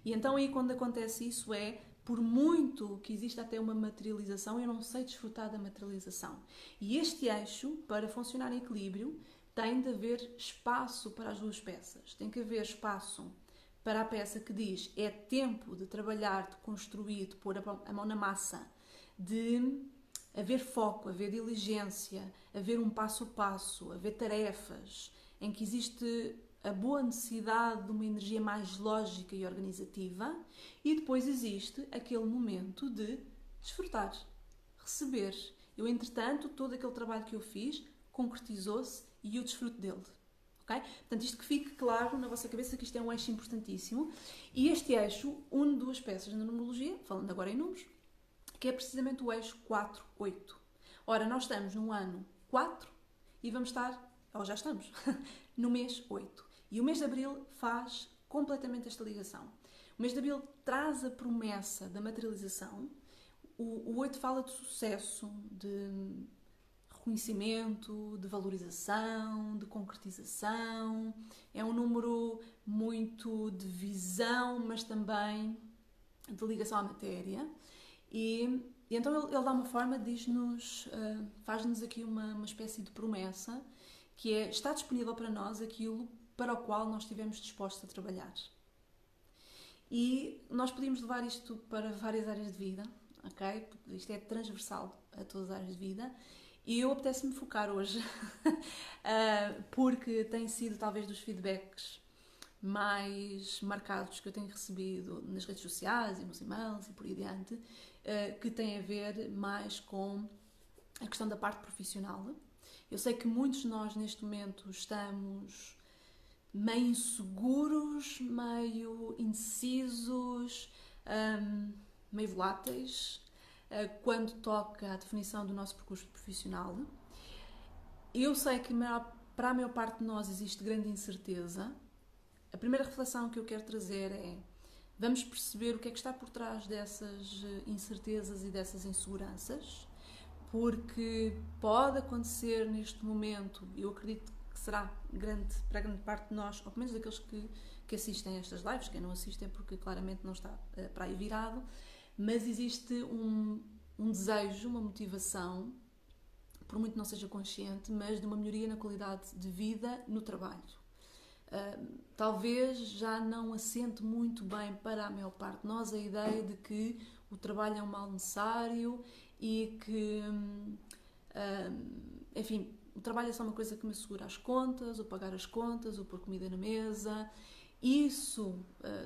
E então aí quando acontece isso por muito que exista até uma materialização, eu não sei desfrutar da materialização. E este eixo, para funcionar em equilíbrio, tem de haver espaço para as duas peças. Tem que haver espaço para a peça que diz é tempo de trabalhar, de construir, de pôr a mão na massa, de haver foco, haver diligência, haver um passo a passo, haver tarefas em que existe a boa necessidade de uma energia mais lógica e organizativa, e depois existe aquele momento de desfrutar, receber. Eu, entretanto, todo aquele trabalho que eu fiz concretizou-se e eu desfruto dele. Okay? Portanto, isto que fique claro na vossa cabeça que isto é um eixo importantíssimo, e este eixo une duas peças na numerologia, falando agora em números, que é precisamente o eixo 4-8. Ora, nós estamos no ano 4 e vamos estar, ou já estamos, no mês 8. E o mês de Abril faz completamente esta ligação. O mês de Abril traz a promessa da materialização. O 8 fala de sucesso, de reconhecimento, de valorização, de concretização. É um número muito de visão, mas também de ligação à matéria. E então ele dá uma forma, diz-nos, faz-nos aqui uma espécie de promessa, que é, está disponível para nós aquilo para o qual nós estivemos dispostos a trabalhar. E nós podíamos levar isto para várias áreas de vida, ok? Isto é transversal a todas as áreas de vida. E eu apetece-me focar hoje, porque tem sido talvez dos feedbacks mais marcados que eu tenho recebido nas redes sociais e nos e-mails e por aí adiante, que tem a ver mais com a questão da parte profissional. Eu sei que muitos de nós neste momento estamos meio inseguros, meio indecisos, meio voláteis, quando toca à definição do nosso percurso profissional. Eu sei que para a maior parte de nós existe grande incerteza. A primeira reflexão que eu quero trazer é: vamos perceber o que é que está por trás dessas incertezas e dessas inseguranças, porque pode acontecer neste momento, eu acredito que será para grande parte de nós, ou pelo menos daqueles que assistem a estas lives, quem não assiste é porque claramente não está para aí virado, mas existe um desejo, uma motivação, por muito não seja consciente, mas de uma melhoria na qualidade de vida no trabalho. Talvez já não assente muito bem para a maior parte de nós a ideia de que o trabalho é um mal necessário e que, enfim, o trabalho é só uma coisa que me assegura as contas, o pagar as contas, o pôr comida na mesa. Isso,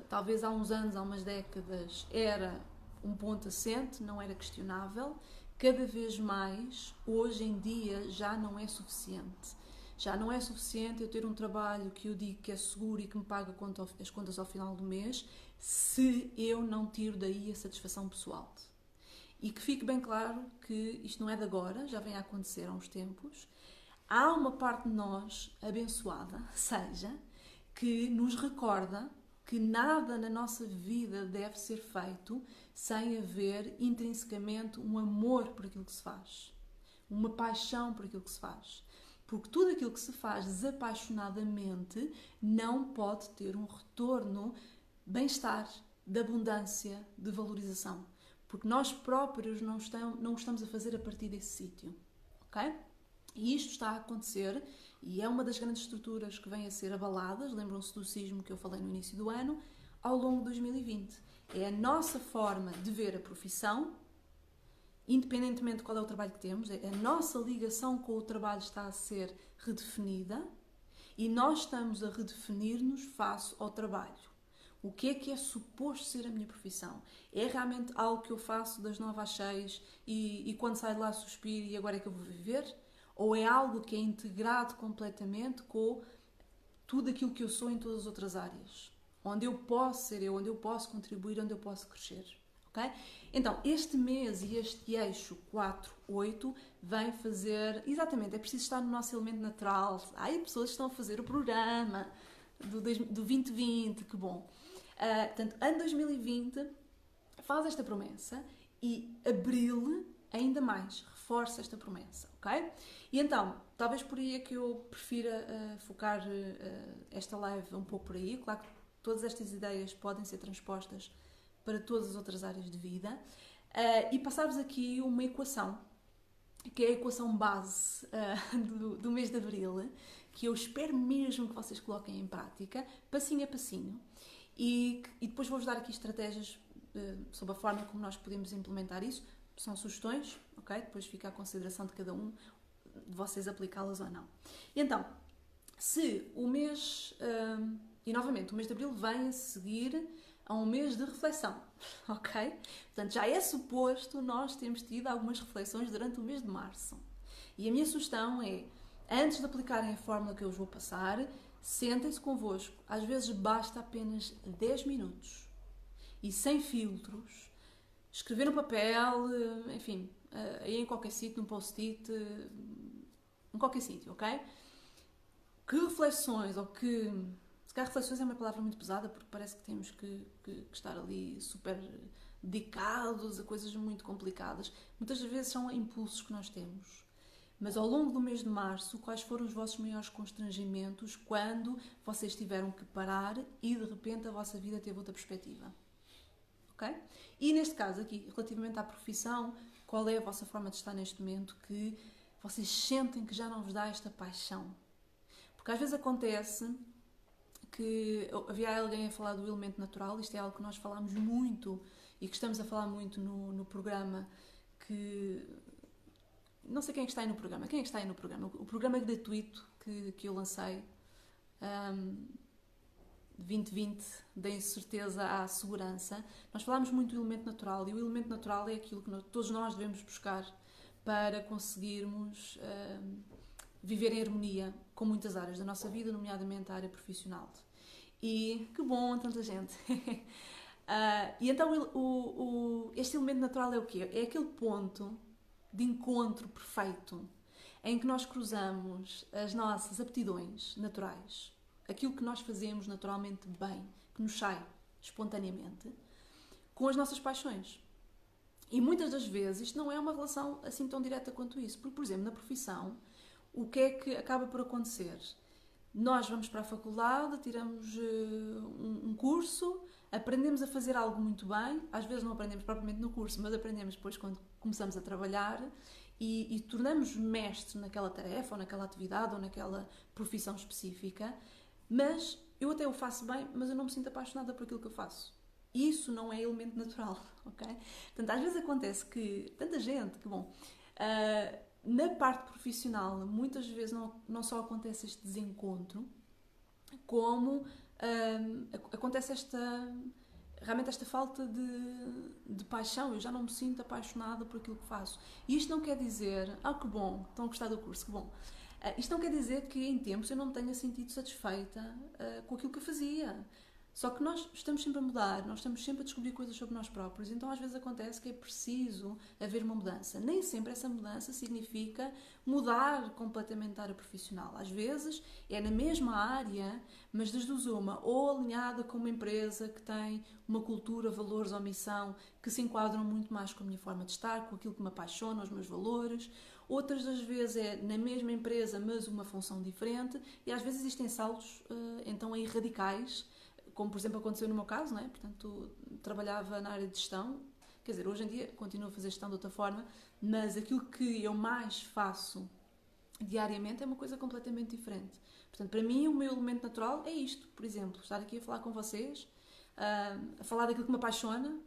talvez há uns anos, há umas décadas, era um ponto assente, não era questionável. Cada vez mais, hoje em dia, já não é suficiente. Já não é suficiente eu ter um trabalho que eu digo que é seguro e que me paga as contas ao final do mês, se eu não tiro daí a satisfação pessoal. E que fique bem claro que isto não é de agora, já vem a acontecer há uns tempos. Há uma parte de nós, abençoada, seja, que nos recorda que nada na nossa vida deve ser feito sem haver intrinsecamente um amor por aquilo que se faz, uma paixão por aquilo que se faz. Porque tudo aquilo que se faz desapaixonadamente não pode ter um retorno de bem-estar, de abundância, de valorização. Porque nós próprios não estamos a fazer a partir desse sítio. Ok? E isto está a acontecer e é uma das grandes estruturas que vêm a ser abaladas, lembram-se do sismo que eu falei no início do ano, ao longo de 2020. É a nossa forma de ver a profissão, independentemente de qual é o trabalho que temos, a nossa ligação com o trabalho está a ser redefinida e nós estamos a redefinir-nos face ao trabalho. O que é suposto ser a minha profissão? É realmente algo que eu faço das 9 às 6 e quando saio de lá suspiro e agora é que eu vou viver? Ou é algo que é integrado completamente com tudo aquilo que eu sou em todas as outras áreas? Onde eu posso ser eu, onde eu posso contribuir, onde eu posso crescer. ok? Então, este mês e este eixo 4-8 vem fazer, exatamente, é preciso estar no nosso elemento natural. Há aí pessoas que estão a fazer o programa do 2020, que bom. Portanto, ano 2020 faz esta promessa e abril ainda mais reforça esta promessa, ok? E então, talvez por aí é que eu prefira focar esta live um pouco por aí. Claro que todas estas ideias podem ser transpostas para todas as outras áreas de vida, e passar-vos aqui uma equação, que é a equação base do mês de Abril, que eu espero mesmo que vocês coloquem em prática, passinho a passinho, e depois vou-vos dar aqui estratégias sobre a forma como nós podemos implementar isso. São sugestões, ok? Depois fica à consideração de cada um de vocês aplicá-las ou não. E então, se o mês, e novamente, o mês de Abril vem a seguir a um mês de reflexão, ok? Portanto, já é suposto nós termos tido algumas reflexões durante o mês de Março. E a minha sugestão é, antes de aplicarem a fórmula que eu vos vou passar, sentem-se convosco. Às vezes basta apenas 10 minutos. E sem filtros, escrever no papel, enfim, aí em qualquer sítio, num post-it, em qualquer sítio, ok? Que reflexões, ou que... Se calhar reflexões é uma palavra muito pesada, porque parece que temos que estar ali super dedicados a coisas muito complicadas. Muitas vezes são impulsos que nós temos. Mas ao longo do mês de Março, quais foram os vossos maiores constrangimentos quando vocês tiveram que parar e de repente a vossa vida teve outra perspectiva? Ok? E neste caso aqui, relativamente à profissão, qual é a vossa forma de estar neste momento que vocês sentem que já não vos dá esta paixão? Porque às vezes acontece que havia alguém a falar do elemento natural, isto é algo que nós falámos muito e que estamos a falar muito no programa, que... Não sei quem é que está aí no programa. Quem é que está aí no programa? O programa gratuito que eu lancei, 2020, deem certeza à segurança. Nós falámos muito do elemento natural, e o elemento natural é aquilo que todos nós devemos buscar para conseguirmos viver em harmonia com muitas áreas da nossa vida, nomeadamente a área profissional. E que bom, tanta gente! E então este elemento natural é o quê? É aquele ponto de encontro perfeito em que nós cruzamos as nossas aptidões naturais, aquilo que nós fazemos naturalmente bem, que nos sai espontaneamente, com as nossas paixões. E muitas das vezes isto não é uma relação assim tão direta quanto isso, porque, por exemplo, na profissão, o que é que acaba por acontecer? Nós vamos para a faculdade, tiramos um curso, aprendemos a fazer algo muito bem, às vezes não aprendemos propriamente no curso, mas aprendemos depois quando começamos a trabalhar e tornamos mestres naquela tarefa, ou naquela atividade, ou naquela profissão específica, mas eu até o faço bem, mas eu não me sinto apaixonada por aquilo que eu faço. Isso não é elemento natural, ok? Portanto, às vezes acontece que tanta gente, que bom... na parte profissional, muitas vezes não só acontece este desencontro, como acontece realmente esta falta de paixão. Eu já não me sinto apaixonada por aquilo que faço. E isto não quer dizer, que bom, estão a gostar do curso, que bom. Isto não quer dizer que em tempos eu não me tenha sentido satisfeita com aquilo que eu fazia. Só que nós estamos sempre a mudar, nós estamos sempre a descobrir coisas sobre nós próprios, então às vezes acontece que é preciso haver uma mudança. Nem sempre essa mudança significa mudar completamente a área profissional. Às vezes é na mesma área, mas das duas uma, ou alinhada com uma empresa que tem uma cultura, valores ou missão que se enquadram muito mais com a minha forma de estar, com aquilo que me apaixona, os meus valores. Outras das vezes é na mesma empresa, mas uma função diferente, e às vezes existem saltos então aí radicais, como por exemplo aconteceu no meu caso, não é? Portanto, trabalhava na área de gestão, quer dizer, hoje em dia continuo a fazer gestão de outra forma, mas aquilo que eu mais faço diariamente é uma coisa completamente diferente. Portanto, para mim o meu elemento natural é isto, por exemplo, estar aqui a falar com vocês, a falar daquilo que me apaixona,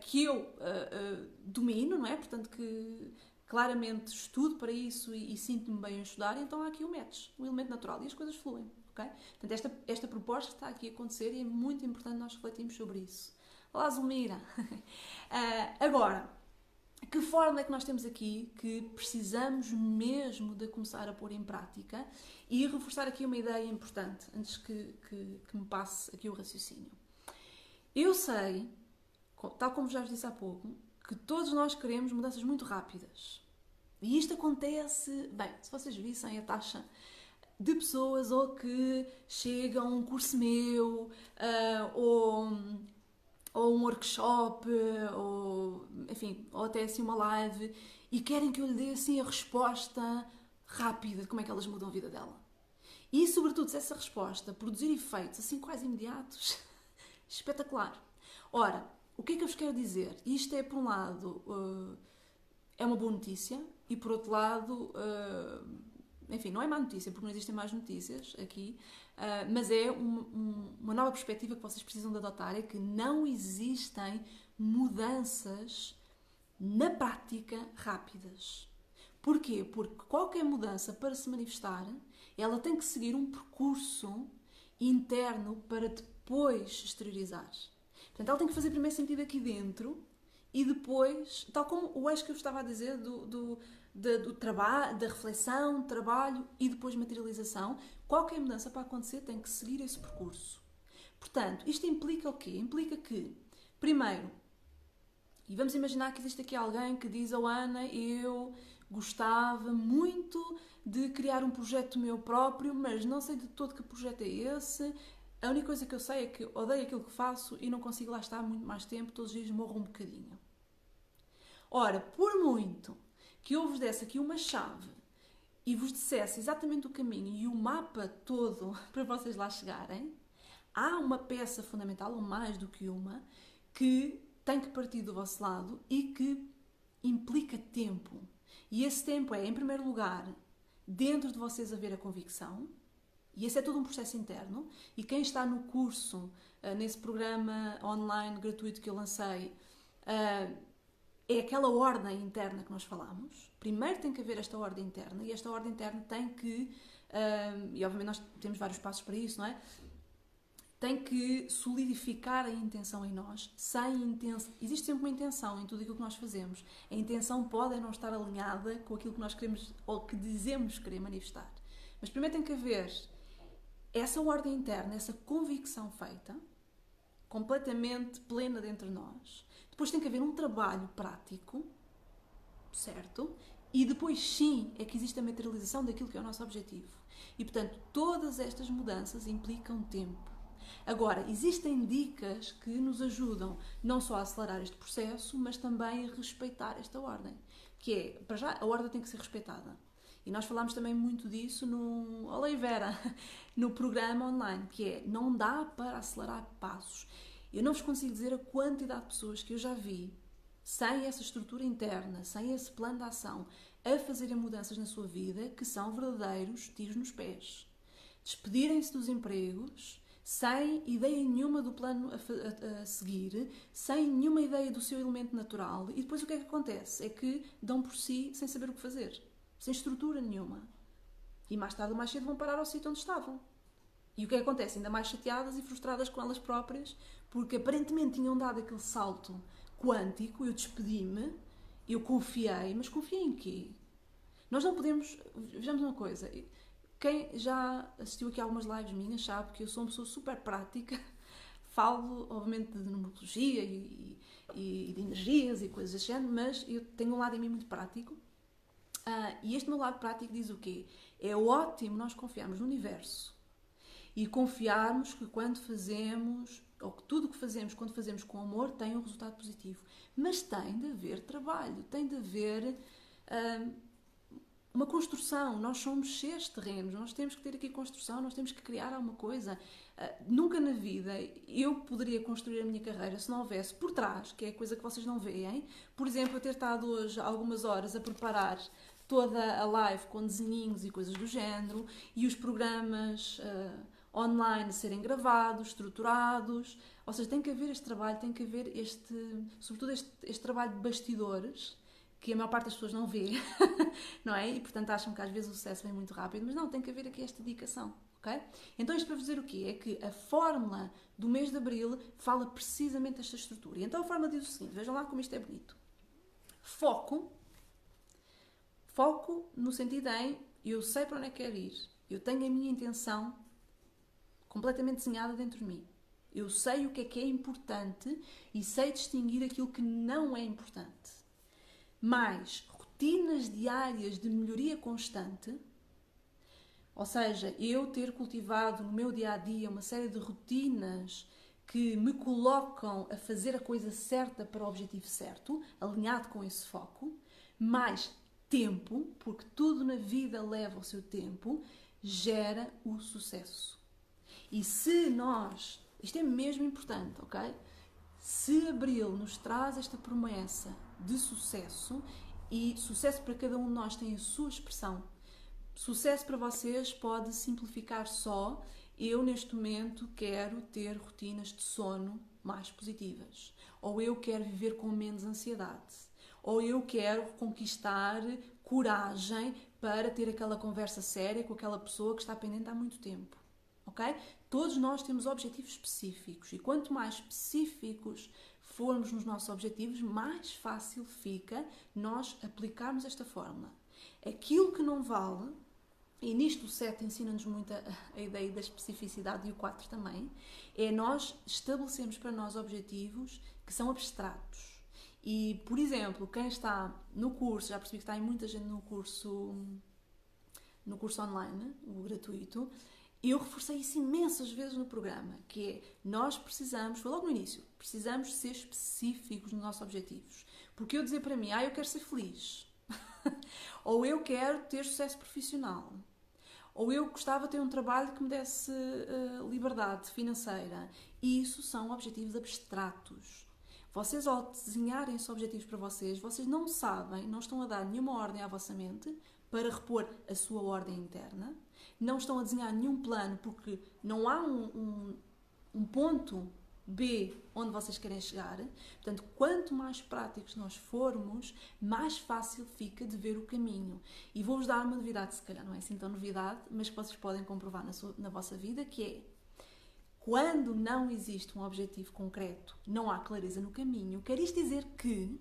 que eu domino, não é? Portanto, que claramente estudo para isso e sinto-me bem a estudar, então há aqui o match, o elemento natural, e as coisas fluem. Okay? Portanto, esta proposta está aqui a acontecer e é muito importante nós refletirmos sobre isso. Olá, Zulmira! Agora, que forma é que nós temos aqui que precisamos mesmo de começar a pôr em prática? E reforçar aqui uma ideia importante, antes que me passe aqui o raciocínio. Eu sei, tal como já vos disse há pouco, que todos nós queremos mudanças muito rápidas. E isto acontece, bem, se vocês vissem a taxa de pessoas ou que chegam a um curso meu, ou um workshop, ou, enfim, ou até assim uma live, e querem que eu lhe dê assim a resposta rápida de como é que elas mudam a vida dela. E, sobretudo, se essa resposta produzir efeitos assim quase imediatos, espetacular. Ora, o que é que eu vos quero dizer? Isto é, por um lado, é uma boa notícia e, por outro lado, enfim, não é má notícia, porque não existem más notícias aqui, mas é uma nova perspectiva que vocês precisam de adotar, é que não existem mudanças na prática rápidas. Porquê? Porque qualquer mudança, para se manifestar, ela tem que seguir um percurso interno para depois exteriorizar. Portanto, ela tem que fazer primeiro sentido aqui dentro e depois, tal como o eixo que eu estava a dizer do trabalho, da reflexão, trabalho e depois materialização, qualquer mudança para acontecer tem que seguir esse percurso. Portanto, isto implica o quê? Implica que, primeiro, e vamos imaginar que existe aqui alguém que diz: "Oh Ana, eu gostava muito de criar um projeto meu próprio, mas não sei de todo que projeto é esse. A única coisa que eu sei é que odeio aquilo que faço e não consigo lá estar muito mais tempo, todos os dias morro um bocadinho." Ora, por muito que eu vos desse aqui uma chave e vos dissesse exatamente o caminho e o mapa todo para vocês lá chegarem, há uma peça fundamental, ou mais do que uma, que tem que partir do vosso lado e que implica tempo. E esse tempo é, em primeiro lugar, dentro de vocês haver a convicção, e esse é todo um processo interno, e quem está no curso, nesse programa online gratuito que eu lancei, é aquela ordem interna que nós falamos. Primeiro tem que haver esta ordem interna, e esta ordem interna tem que, e obviamente nós temos vários passos para isso, não é? Tem que solidificar a intenção em nós. Sem intenção, existe sempre uma intenção em tudo aquilo que nós fazemos. A intenção pode não estar alinhada com aquilo que nós queremos ou que dizemos querer manifestar. Mas primeiro tem que haver essa ordem interna, essa convicção feita, completamente plena dentro de nós. Depois tem que haver um trabalho prático, certo? E depois sim é que existe a materialização daquilo que é o nosso objetivo. E portanto todas estas mudanças implicam tempo. Agora, existem dicas que nos ajudam não só a acelerar este processo, mas também a respeitar esta ordem. Que é, para já, a ordem tem que ser respeitada. E nós falámos também muito disso no Oliveira, no programa online, que é, não dá para acelerar passos. Eu não vos consigo dizer a quantidade de pessoas que eu já vi, sem essa estrutura interna, sem esse plano de ação, a fazerem mudanças na sua vida, que são verdadeiros tiros nos pés. Despedirem-se dos empregos, sem ideia nenhuma do plano a seguir, sem nenhuma ideia do seu elemento natural, e depois o que é que acontece? É que dão por si sem saber o que fazer, sem estrutura nenhuma. E mais tarde ou mais cedo vão parar ao sítio onde estavam. E o que é que acontece? Ainda mais chateadas e frustradas com elas próprias, porque aparentemente tinham dado aquele salto quântico, eu despedi-me, eu confiei, mas confiei em quê? Nós não podemos... Vejamos uma coisa... Quem já assistiu aqui a algumas lives minhas sabe que eu sou uma pessoa super prática. Falo, obviamente, de numerologia e de energias e coisas desse género, mas eu tenho um lado em mim muito prático. E este meu lado prático diz o quê? É ótimo nós confiarmos no universo e confiarmos que quando fazemos, ou que tudo o que fazemos, quando fazemos com amor, tem um resultado positivo. Mas tem de haver trabalho, tem de haver... uma construção, nós somos seres terrenos, nós temos que ter aqui construção, nós temos que criar alguma coisa. Nunca na vida eu poderia construir a minha carreira se não houvesse por trás, que é a coisa que vocês não veem, por exemplo, eu ter estado hoje algumas horas a preparar toda a live com desenhinhos e coisas do género, e os programas online serem gravados, estruturados, ou seja, tem que haver este trabalho, tem que haver sobretudo este trabalho de bastidores, que a maior parte das pessoas não vê, não é? E, portanto, acham que às vezes o sucesso vem muito rápido, mas não, tem que haver aqui esta dedicação, ok? Então, isto para vos dizer o quê? É que a fórmula do mês de Abril fala precisamente desta estrutura. E então a fórmula diz o seguinte, vejam lá como isto é bonito. Foco no sentido em, eu sei para onde é que quero ir, eu tenho a minha intenção completamente desenhada dentro de mim. Eu sei o que é importante e sei distinguir aquilo que não é importante. Mas rotinas diárias de melhoria constante, ou seja, eu ter cultivado no meu dia-a-dia uma série de rotinas que me colocam a fazer a coisa certa para o objetivo certo, alinhado com esse foco, mais tempo, porque tudo na vida leva o seu tempo, gera o sucesso. E se nós, isto é mesmo importante, ok? Se Abril nos traz esta promessa de sucesso, e sucesso para cada um de nós tem a sua expressão, sucesso para vocês pode simplificar só: eu neste momento quero ter rotinas de sono mais positivas, ou eu quero viver com menos ansiedade, ou eu quero conquistar coragem para ter aquela conversa séria com aquela pessoa que está pendente há muito tempo, ok? Todos nós temos objetivos específicos, e quanto mais específicos formos nos nossos objetivos, mais fácil fica nós aplicarmos esta fórmula. Aquilo que não vale, e nisto o 7 ensina-nos muito a ideia da especificidade, e o 4 também, é nós estabelecermos para nós objetivos que são abstratos. E, por exemplo, quem está no curso, já percebi que está aí muita gente no curso online, o gratuito, eu reforcei isso imensas vezes no programa, que é, nós precisamos, foi logo no início, precisamos ser específicos nos nossos objetivos. Porque eu dizer para mim, eu quero ser feliz, ou eu quero ter sucesso profissional, ou eu gostava de ter um trabalho que me desse liberdade financeira, isso são objetivos abstratos. Vocês, ao desenharem esses objetivos para vocês não sabem, não estão a dar nenhuma ordem à vossa mente para repor a sua ordem interna, não estão a desenhar nenhum plano porque não há um ponto B onde vocês querem chegar. Portanto, quanto mais práticos nós formos, mais fácil fica de ver o caminho. E vou-vos dar uma novidade, se calhar não é assim tão novidade, mas que vocês podem comprovar na vossa vida, que é: quando não existe um objetivo concreto, não há clareza no caminho. Quer isto dizer que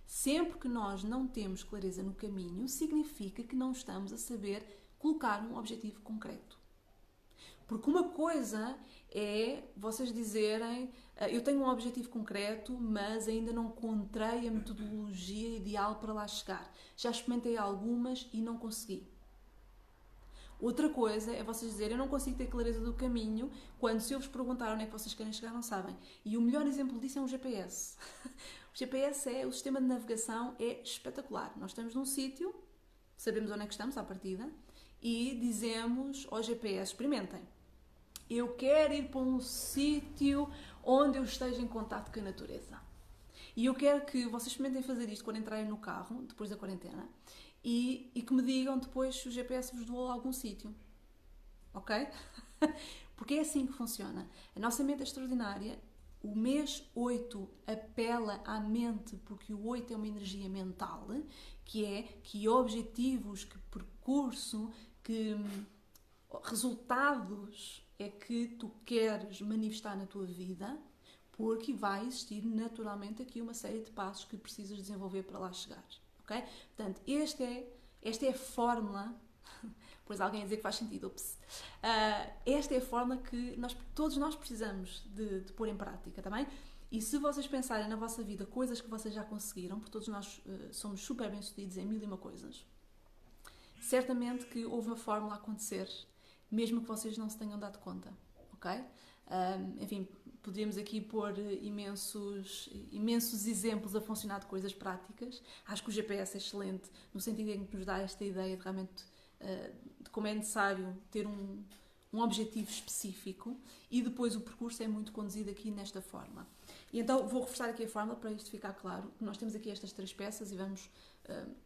sempre que nós não temos clareza no caminho, significa que não estamos a saber colocar um objetivo concreto. Porque uma coisa é vocês dizerem, eu tenho um objetivo concreto, mas ainda não encontrei a metodologia ideal para lá chegar. Já experimentei algumas e não consegui. Outra coisa é vocês dizerem, eu não consigo ter clareza do caminho, quando, se eu vos perguntar onde é que vocês querem chegar, não sabem. E o melhor exemplo disso é um GPS. O GPS o sistema de navegação é espetacular. Nós estamos num sítio, sabemos onde é que estamos à partida, e dizemos ao GPS, experimentem. Eu quero ir para um sítio onde eu esteja em contato com a natureza. E eu quero que vocês experimentem fazer isto quando entrarem no carro, depois da quarentena, e que me digam depois se o GPS vos doou a algum sítio. Ok? Porque é assim que funciona. A nossa mente é extraordinária. O mês 8 apela à mente, porque o 8 é uma energia mental, que objetivos, que percurso, que resultados é que tu queres manifestar na tua vida, porque vai existir naturalmente aqui uma série de passos que precisas desenvolver para lá chegar. Okay? Portanto, esta é a fórmula, pois alguém a dizer que faz sentido, ups. Esta é a fórmula que todos nós precisamos de pôr em prática, também. E se vocês pensarem na vossa vida coisas que vocês já conseguiram, porque todos nós somos super bem-sucedidos em 1001 coisas, certamente que houve uma fórmula a acontecer, mesmo que vocês não se tenham dado conta, ok? Enfim, poderíamos aqui pôr imensos exemplos a funcionar de coisas práticas. Acho que o GPS é excelente, no sentido em que nos dá esta ideia de realmente de como é necessário ter um objetivo específico, e depois o percurso é muito conduzido aqui nesta forma. E então vou reforçar aqui a fórmula para isto ficar claro. Nós temos aqui estas 3 peças e vamos,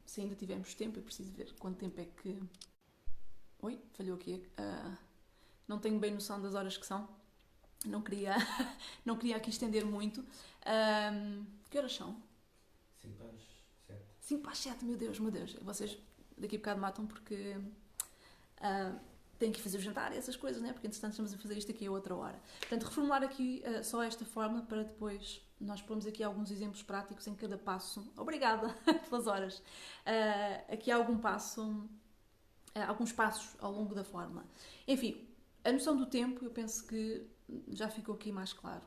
se ainda tivermos tempo, eu preciso ver quanto tempo é que... Oi, falhou aqui. Não tenho bem noção das horas que são. Não queria aqui estender muito. Que horas são? 5 para as 7. 5 para as 7, meu Deus. Vocês daqui a bocado matam porque têm que fazer o jantar e essas coisas, né? Porque entretanto estamos a fazer isto aqui a outra hora. Portanto, reformular aqui só esta fórmula para depois nós pormos aqui alguns exemplos práticos em cada passo. Obrigada pelas horas. Aqui há alguns passos ao longo da fórmula. Enfim, a noção do tempo, eu penso que já ficou aqui mais claro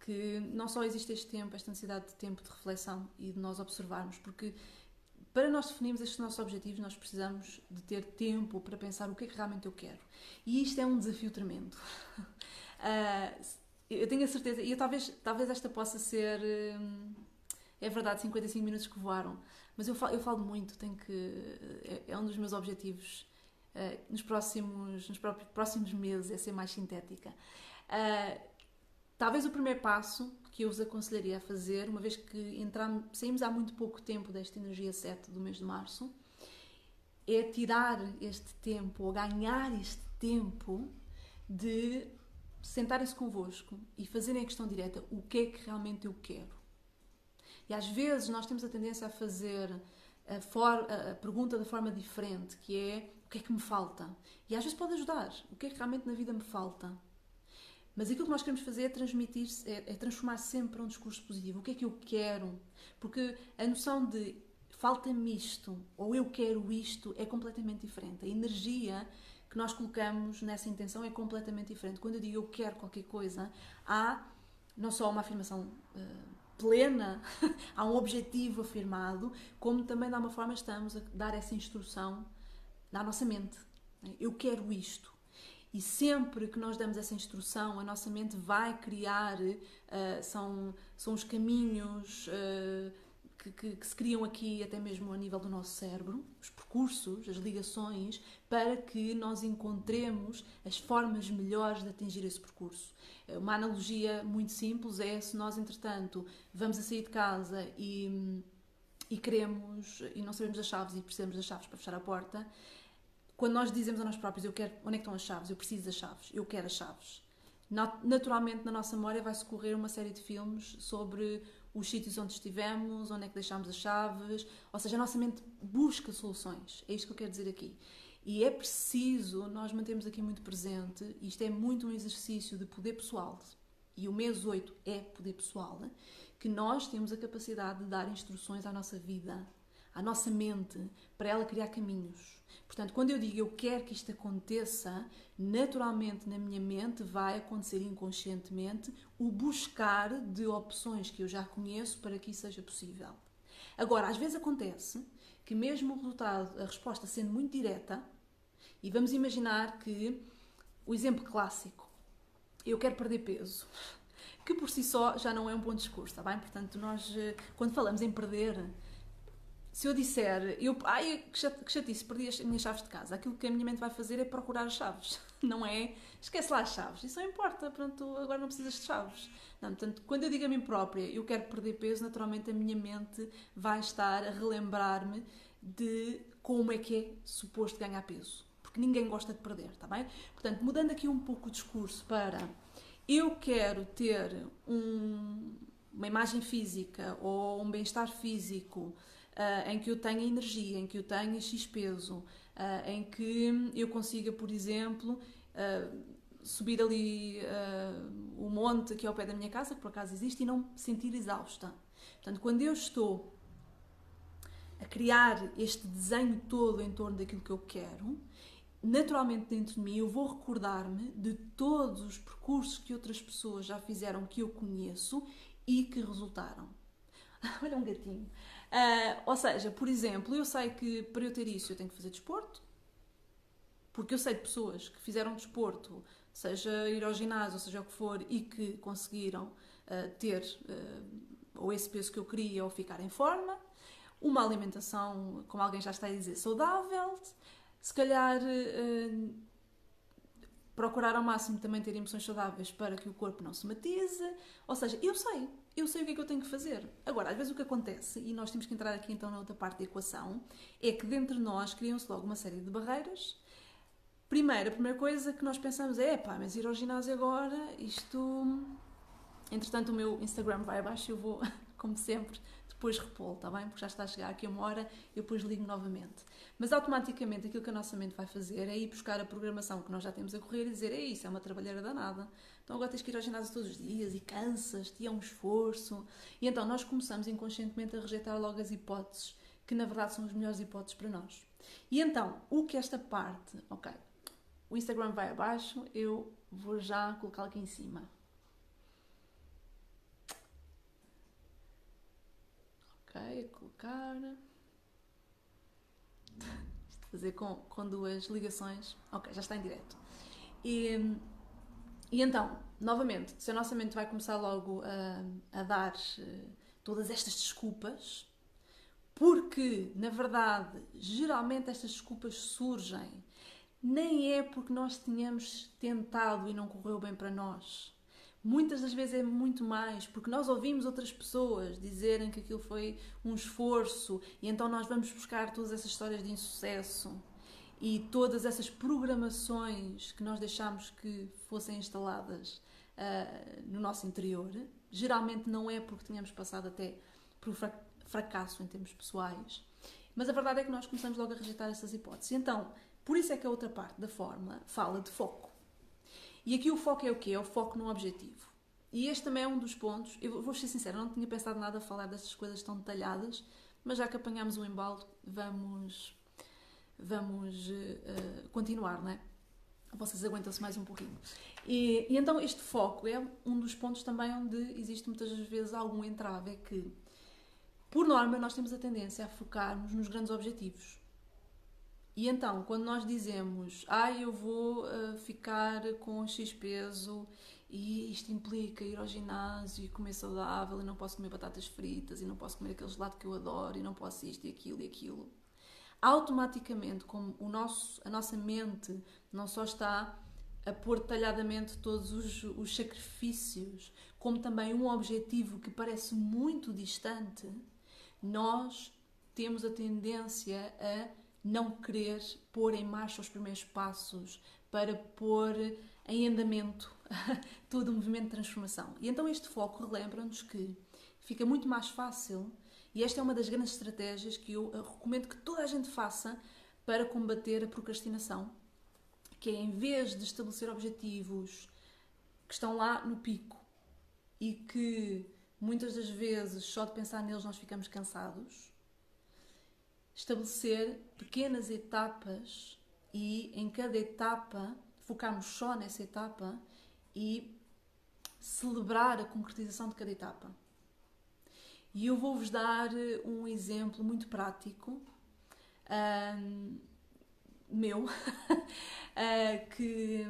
que não só existe este tempo, esta necessidade de tempo de reflexão e de nós observarmos, porque para nós definirmos estes nossos objetivos, nós precisamos de ter tempo para pensar o que é que realmente eu quero. E isto é um desafio tremendo. Eu tenho a certeza, e talvez esta possa ser, é verdade, 55 minutos que voaram, mas eu falo muito, é um dos meus objetivos nos próximos meses, é ser mais sintética. Talvez o primeiro passo que eu vos aconselharia a fazer, uma vez que saímos há muito pouco tempo desta energia 7 do mês de março, é tirar este tempo, ou ganhar este tempo de sentarem-se convosco e fazerem a questão direta: o que é que realmente eu quero? E às vezes nós temos a tendência a fazer a pergunta da forma diferente, que é: o que é que me falta? E às vezes pode ajudar. O que é que realmente na vida me falta? Mas aquilo que nós queremos fazer é transformar sempre um discurso positivo. O que é que eu quero? Porque a noção de falta-me isto ou eu quero isto é completamente diferente. A energia que nós colocamos nessa intenção é completamente diferente. Quando eu digo eu quero qualquer coisa, há não só uma afirmação plena, há um objetivo afirmado, como também de alguma forma estamos a dar essa instrução na nossa mente. Eu quero isto. E sempre que nós damos essa instrução, a nossa mente vai criar, são os caminhos que se criam aqui, até mesmo a nível do nosso cérebro, os percursos, as ligações, para que nós encontremos as formas melhores de atingir esse percurso. Uma analogia muito simples é: se nós, entretanto, vamos a sair de casa e queremos, e não sabemos as chaves e precisamos das chaves para fechar a porta, quando nós dizemos a nós próprios: eu quero, onde é que estão as chaves? Eu preciso das chaves, eu quero as chaves. Naturalmente, na nossa memória vai-se correr uma série de filmes sobre os sítios onde estivemos, onde é que deixámos as chaves, ou seja, a nossa mente busca soluções. É isto que eu quero dizer aqui. E é preciso nós mantermos aqui muito presente, isto é muito um exercício de poder pessoal, e o mês 8 é poder pessoal, que nós temos a capacidade de dar instruções à nossa vida, à nossa mente, para ela criar caminhos. Portanto, quando eu digo eu quero que isto aconteça, naturalmente na minha mente vai acontecer inconscientemente o buscar de opções que eu já conheço para que isso seja possível. Agora, às vezes acontece que mesmo o resultado, a resposta sendo muito direta, e vamos imaginar que o exemplo clássico: eu quero perder peso, que por si só já não é um bom discurso, está bem? Portanto, nós, quando falamos em perder, se eu disser, que chatice, perdi as minhas chaves de casa, aquilo que a minha mente vai fazer é procurar as chaves, não é? Esquece lá as chaves, isso não importa, pronto, agora não precisas de chaves. Não, portanto, quando eu digo a mim própria, eu quero perder peso, naturalmente a minha mente vai estar a relembrar-me de como é que é suposto ganhar peso, porque ninguém gosta de perder, está bem? Portanto, mudando aqui um pouco o discurso para: eu quero ter uma imagem física ou um bem-estar físico em que eu tenha energia, em que eu tenha X peso, em que eu consiga, por exemplo, subir ali o monte que é ao pé da minha casa, que por acaso existe, e não me sentir exausta. Portanto, quando eu estou a criar este desenho todo em torno daquilo que eu quero, naturalmente dentro de mim eu vou recordar-me de todos os percursos que outras pessoas já fizeram, que eu conheço e que resultaram. Olha um gatinho. Ou seja, por exemplo, eu sei que para eu ter isso eu tenho que fazer desporto, porque eu sei de pessoas que fizeram desporto, seja ir ao ginásio, ou seja o que for, e que conseguiram ter ou esse peso que eu queria ou ficar em forma. Uma alimentação, como alguém já está a dizer, saudável. Se calhar procurar ao máximo também ter emoções saudáveis para que o corpo não se matize. Ou seja, eu sei o que é que eu tenho que fazer. Agora, às vezes o que acontece, e nós temos que entrar aqui então na outra parte da equação, é que dentro de nós criam-se logo uma série de barreiras. Primeiro, a primeira coisa que nós pensamos é: mas ir ao ginásio agora, isto... Entretanto, o meu Instagram vai abaixo e eu vou, como sempre, depois repô-lo, está bem? Porque já está a chegar aqui uma hora e eu depois ligo novamente. Mas automaticamente aquilo que a nossa mente vai fazer é ir buscar a programação que nós já temos a correr e dizer: isso é uma trabalheira danada. Então agora tens que ir ao ginásio todos os dias e cansas-te e é um esforço. E então nós começamos inconscientemente a rejeitar logo as hipóteses que na verdade são as melhores hipóteses para nós. E então, o que esta parte... Ok, o Instagram vai abaixo, eu vou já colocá-lo aqui em cima. Ok, colocar. Fazer com duas ligações. Ok, já está em direto. E então, novamente, se a nossa mente vai começar logo a dar todas estas desculpas, porque, na verdade, geralmente estas desculpas surgem, nem é porque nós tínhamos tentado e não correu bem para nós. Muitas das vezes é muito mais, porque nós ouvimos outras pessoas dizerem que aquilo foi um esforço e então nós vamos buscar todas essas histórias de insucesso e todas essas programações que nós deixámos que fossem instaladas no nosso interior. Geralmente não é porque tínhamos passado até por fracasso em termos pessoais, mas a verdade é que nós começamos logo a rejeitar essas hipóteses. Então, por isso é que a outra parte da fórmula fala de foco. E aqui o foco é o quê? É o foco no objetivo. E este também é um dos pontos. Eu vou ser sincera, não tinha pensado nada a falar destas coisas tão detalhadas, mas já que apanhámos o embalo, vamos continuar, não é? Vocês aguentam-se mais um pouquinho. E então este foco é um dos pontos também onde existe muitas vezes algum entrave. É que, por norma, nós temos a tendência a focarmos nos grandes objetivos. E então, quando nós dizemos eu vou ficar com X peso e isto implica ir ao ginásio e comer saudável e não posso comer batatas fritas e não posso comer aquele gelado que eu adoro e não posso isto e aquilo, automaticamente, como a nossa mente não só está a pôr detalhadamente todos os sacrifícios, como também um objetivo que parece muito distante, nós temos a tendência a não querer pôr em marcha os primeiros passos para pôr em andamento todo o movimento de transformação. E então este foco relembra-nos que fica muito mais fácil, e esta é uma das grandes estratégias que eu recomendo que toda a gente faça para combater a procrastinação, que é, em vez de estabelecer objetivos que estão lá no pico e que muitas das vezes só de pensar neles nós ficamos cansados, estabelecer pequenas etapas e em cada etapa focarmos só nessa etapa e celebrar a concretização de cada etapa. E eu vou-vos dar um exemplo muito prático meu que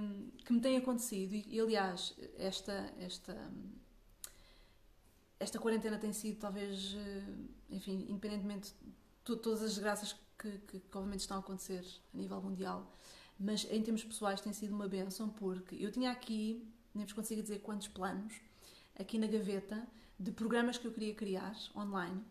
me tem acontecido e aliás esta quarentena tem sido talvez, enfim, independentemente todas as desgraças que obviamente estão a acontecer a nível mundial, mas em termos pessoais tem sido uma bênção, porque eu tinha aqui, nem vos consigo dizer quantos planos, aqui na gaveta, de programas que eu queria criar online,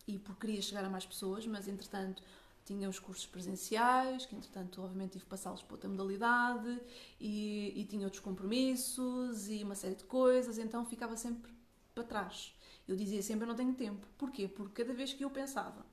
e porque queria chegar a mais pessoas, mas entretanto tinha os cursos presenciais, que entretanto obviamente tive que passá-los para outra modalidade, e tinha outros compromissos, e uma série de coisas, então ficava sempre para trás. Eu dizia sempre, eu não tenho tempo. Porquê? Porque cada vez que eu pensava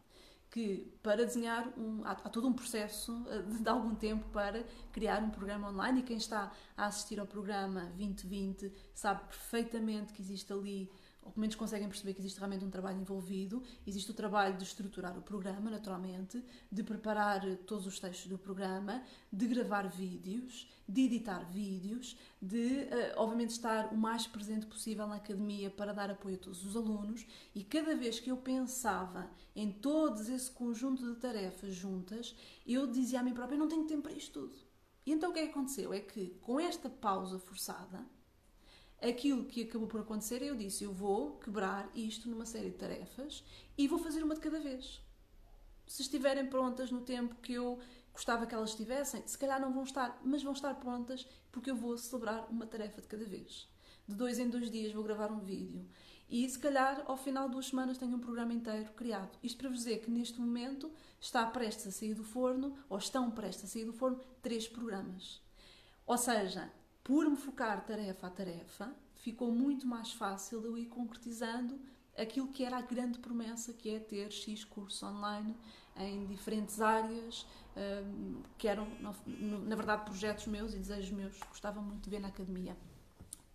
que para desenhar há todo um processo de algum tempo para criar um programa online, e quem está a assistir ao programa 2020 sabe perfeitamente que existe ali, ou pelo menos conseguem perceber que existe realmente um trabalho envolvido. Existe o trabalho de estruturar o programa, naturalmente, de preparar todos os textos do programa, de gravar vídeos, de editar vídeos, de, obviamente, estar o mais presente possível na academia para dar apoio a todos os alunos. E cada vez que eu pensava em todo esse conjunto de tarefas juntas, eu dizia a mim própria, eu não tenho tempo para isto tudo. E então o que é que aconteceu? É que, com esta pausa forçada, aquilo que acabou por acontecer, eu disse, eu vou quebrar isto numa série de tarefas e vou fazer uma de cada vez. Se estiverem prontas no tempo que eu gostava que elas estivessem, se calhar não vão estar, mas vão estar prontas porque eu vou celebrar uma tarefa de cada vez. De 2 em 2 dias vou gravar um vídeo. E se calhar ao final de 2 semanas tenho um programa inteiro criado. Isto para vos dizer que neste momento está prestes a sair do forno, ou estão prestes a sair do forno, 3 programas. Ou seja, por me focar tarefa a tarefa, ficou muito mais fácil eu ir concretizando aquilo que era a grande promessa, que é ter X cursos online em diferentes áreas, que eram, na verdade, projetos meus e desejos meus que gostava muito de ver na academia.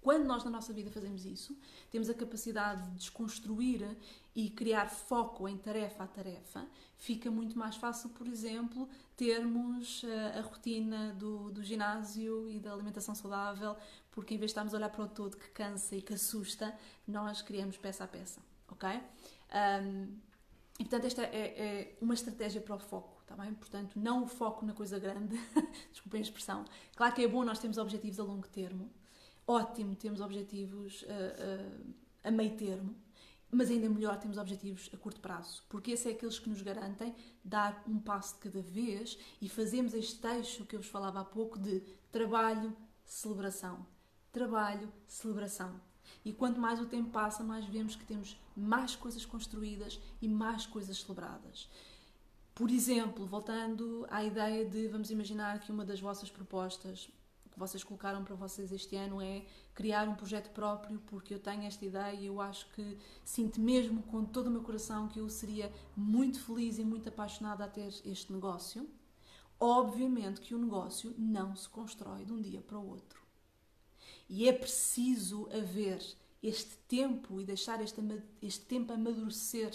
quando nós na nossa vida fazemos isso, temos a capacidade de desconstruir e criar foco em tarefa a tarefa, fica muito mais fácil, por exemplo, termos a rotina do ginásio e da alimentação saudável, porque em vez de estarmos a olhar para o todo que cansa e que assusta, nós criamos peça a peça, ok? E portanto esta é uma estratégia para o foco, está bem? Portanto, não o foco na coisa grande, desculpem a expressão. Claro que é bom nós termos objetivos a longo termo, ótimo termos objetivos a meio termo, mas ainda melhor termos objetivos a curto prazo, porque esses é aqueles que nos garantem dar um passo de cada vez e fazemos este eixo que eu vos falava há pouco de trabalho, celebração. Trabalho, celebração. E quanto mais o tempo passa, mais vemos que temos mais coisas construídas e mais coisas celebradas. Por exemplo, voltando à ideia de, vamos imaginar que uma das vossas propostas que vocês colocaram para vocês este ano é criar um projeto próprio, porque eu tenho esta ideia e eu acho que sinto mesmo com todo o meu coração que eu seria muito feliz e muito apaixonada a ter este negócio. Obviamente que o negócio não se constrói de um dia para o outro. E é preciso haver este tempo e deixar este tempo amadurecer,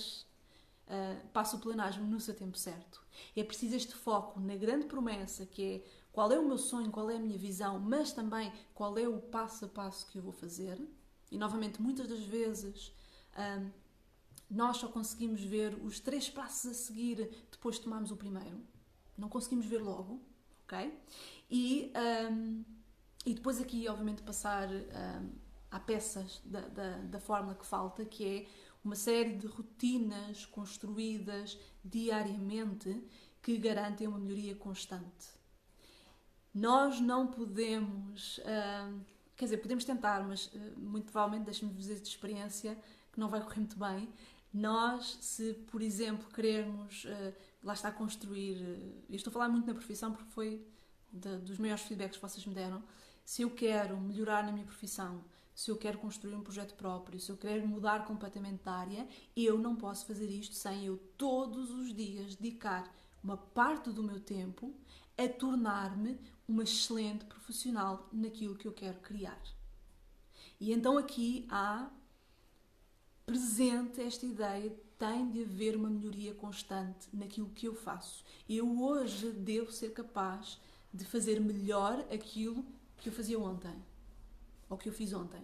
passo o pleonasmo no seu tempo certo. É preciso este foco na grande promessa que é qual é o meu sonho, qual é a minha visão, mas também qual é o passo a passo que eu vou fazer. E novamente, muitas das vezes, nós só conseguimos ver os 3 passos a seguir depois de tomarmos o primeiro. Não conseguimos ver logo, ok? E depois aqui, obviamente, passar a peças da fórmula que falta, que é uma série de rotinas construídas diariamente que garantem uma melhoria constante. Nós não podemos, quer dizer, podemos tentar, mas muito provavelmente, deixem-me dizer de experiência, que não vai correr muito bem. Nós, se, por exemplo, querermos, lá está, construir, eu estou a falar muito na profissão porque foi dos maiores feedbacks que vocês me deram, se eu quero melhorar na minha profissão, se eu quero construir um projeto próprio, se eu quero mudar completamente de área, eu não posso fazer isto sem eu todos os dias dedicar uma parte do meu tempo a tornar-me uma excelente profissional naquilo que eu quero criar. E então aqui há presente esta ideia, tem de haver uma melhoria constante naquilo que eu faço. Eu hoje devo ser capaz de fazer melhor aquilo que eu fazia ontem. Ou que eu fiz ontem.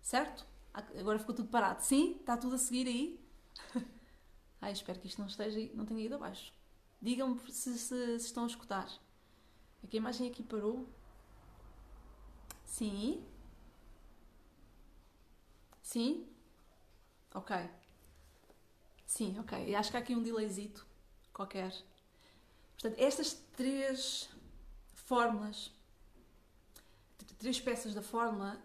Certo? Agora ficou tudo parado. Sim? Está tudo a seguir aí? Ai, espero que isto não tenha ido abaixo. Digam-me se estão a escutar. É que a imagem aqui parou. Sim? Sim? Ok. Sim, ok. Acho que há aqui um delayzito qualquer. Portanto, estas 3 fórmulas, 3 peças da fórmula,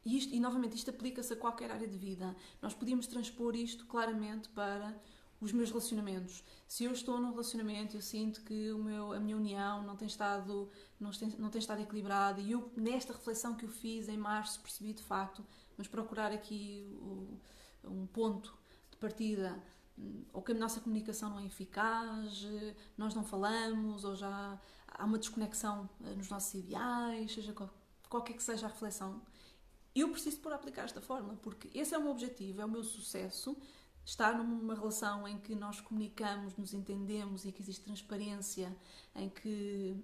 e novamente isto aplica-se a qualquer área de vida. Nós podíamos transpor isto claramente para os meus relacionamentos. Se eu estou num relacionamento e eu sinto que a minha união não tem estado equilibrada, e eu, nesta reflexão que eu fiz em março, percebi de facto, mas procurar aqui um ponto de partida, ou que a nossa comunicação não é eficaz, nós não falamos, ou já há uma desconexão nos nossos ideais, seja qualquer que seja a reflexão, eu preciso pôr a aplicar esta fórmula, porque esse é o meu objetivo, é o meu sucesso, estar numa relação em que nós comunicamos, nos entendemos e que existe transparência, em que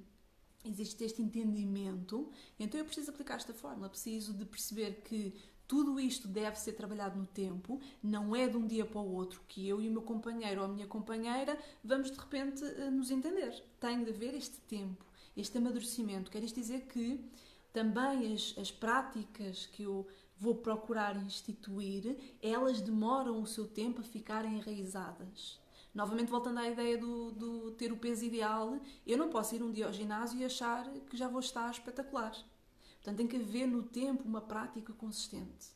existe este entendimento. Então eu preciso aplicar esta fórmula, preciso de perceber que tudo isto deve ser trabalhado no tempo, não é de um dia para o outro que eu e o meu companheiro ou a minha companheira vamos de repente nos entender. Tem de haver este tempo, este amadurecimento. Quer isto dizer que também as práticas que eu vou procurar instituir, elas demoram o seu tempo a ficarem enraizadas. Novamente, voltando à ideia do ter o peso ideal, eu não posso ir um dia ao ginásio e achar que já vou estar espetacular. Portanto, tem que haver no tempo uma prática consistente.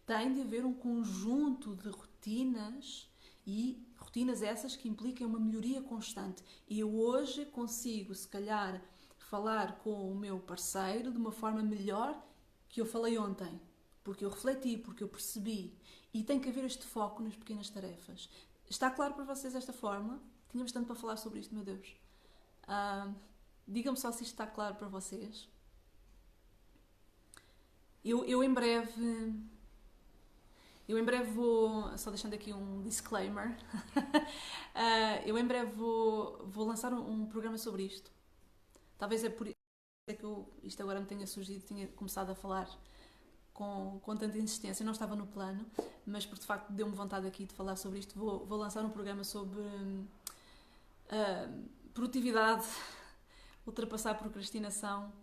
Tem de haver um conjunto de rotinas, e rotinas essas que impliquem uma melhoria constante. E eu hoje consigo, se calhar, falar com o meu parceiro de uma forma melhor que eu falei ontem. Porque eu refleti, porque eu percebi. E tem que haver este foco nas pequenas tarefas. Está claro para vocês esta fórmula? Tínhamos tanto para falar sobre isto, meu Deus. Digam-me só se isto está claro para vocês. Eu em breve. Eu em breve vou. Só deixando aqui um disclaimer. Eu em breve vou lançar um programa sobre isto. Talvez é por isso que isto agora me tenha surgido, tinha começado a falar com tanta insistência. Não estava no plano, mas por de facto deu-me vontade aqui de falar sobre isto. Vou lançar um programa sobre produtividade, ultrapassar a procrastinação,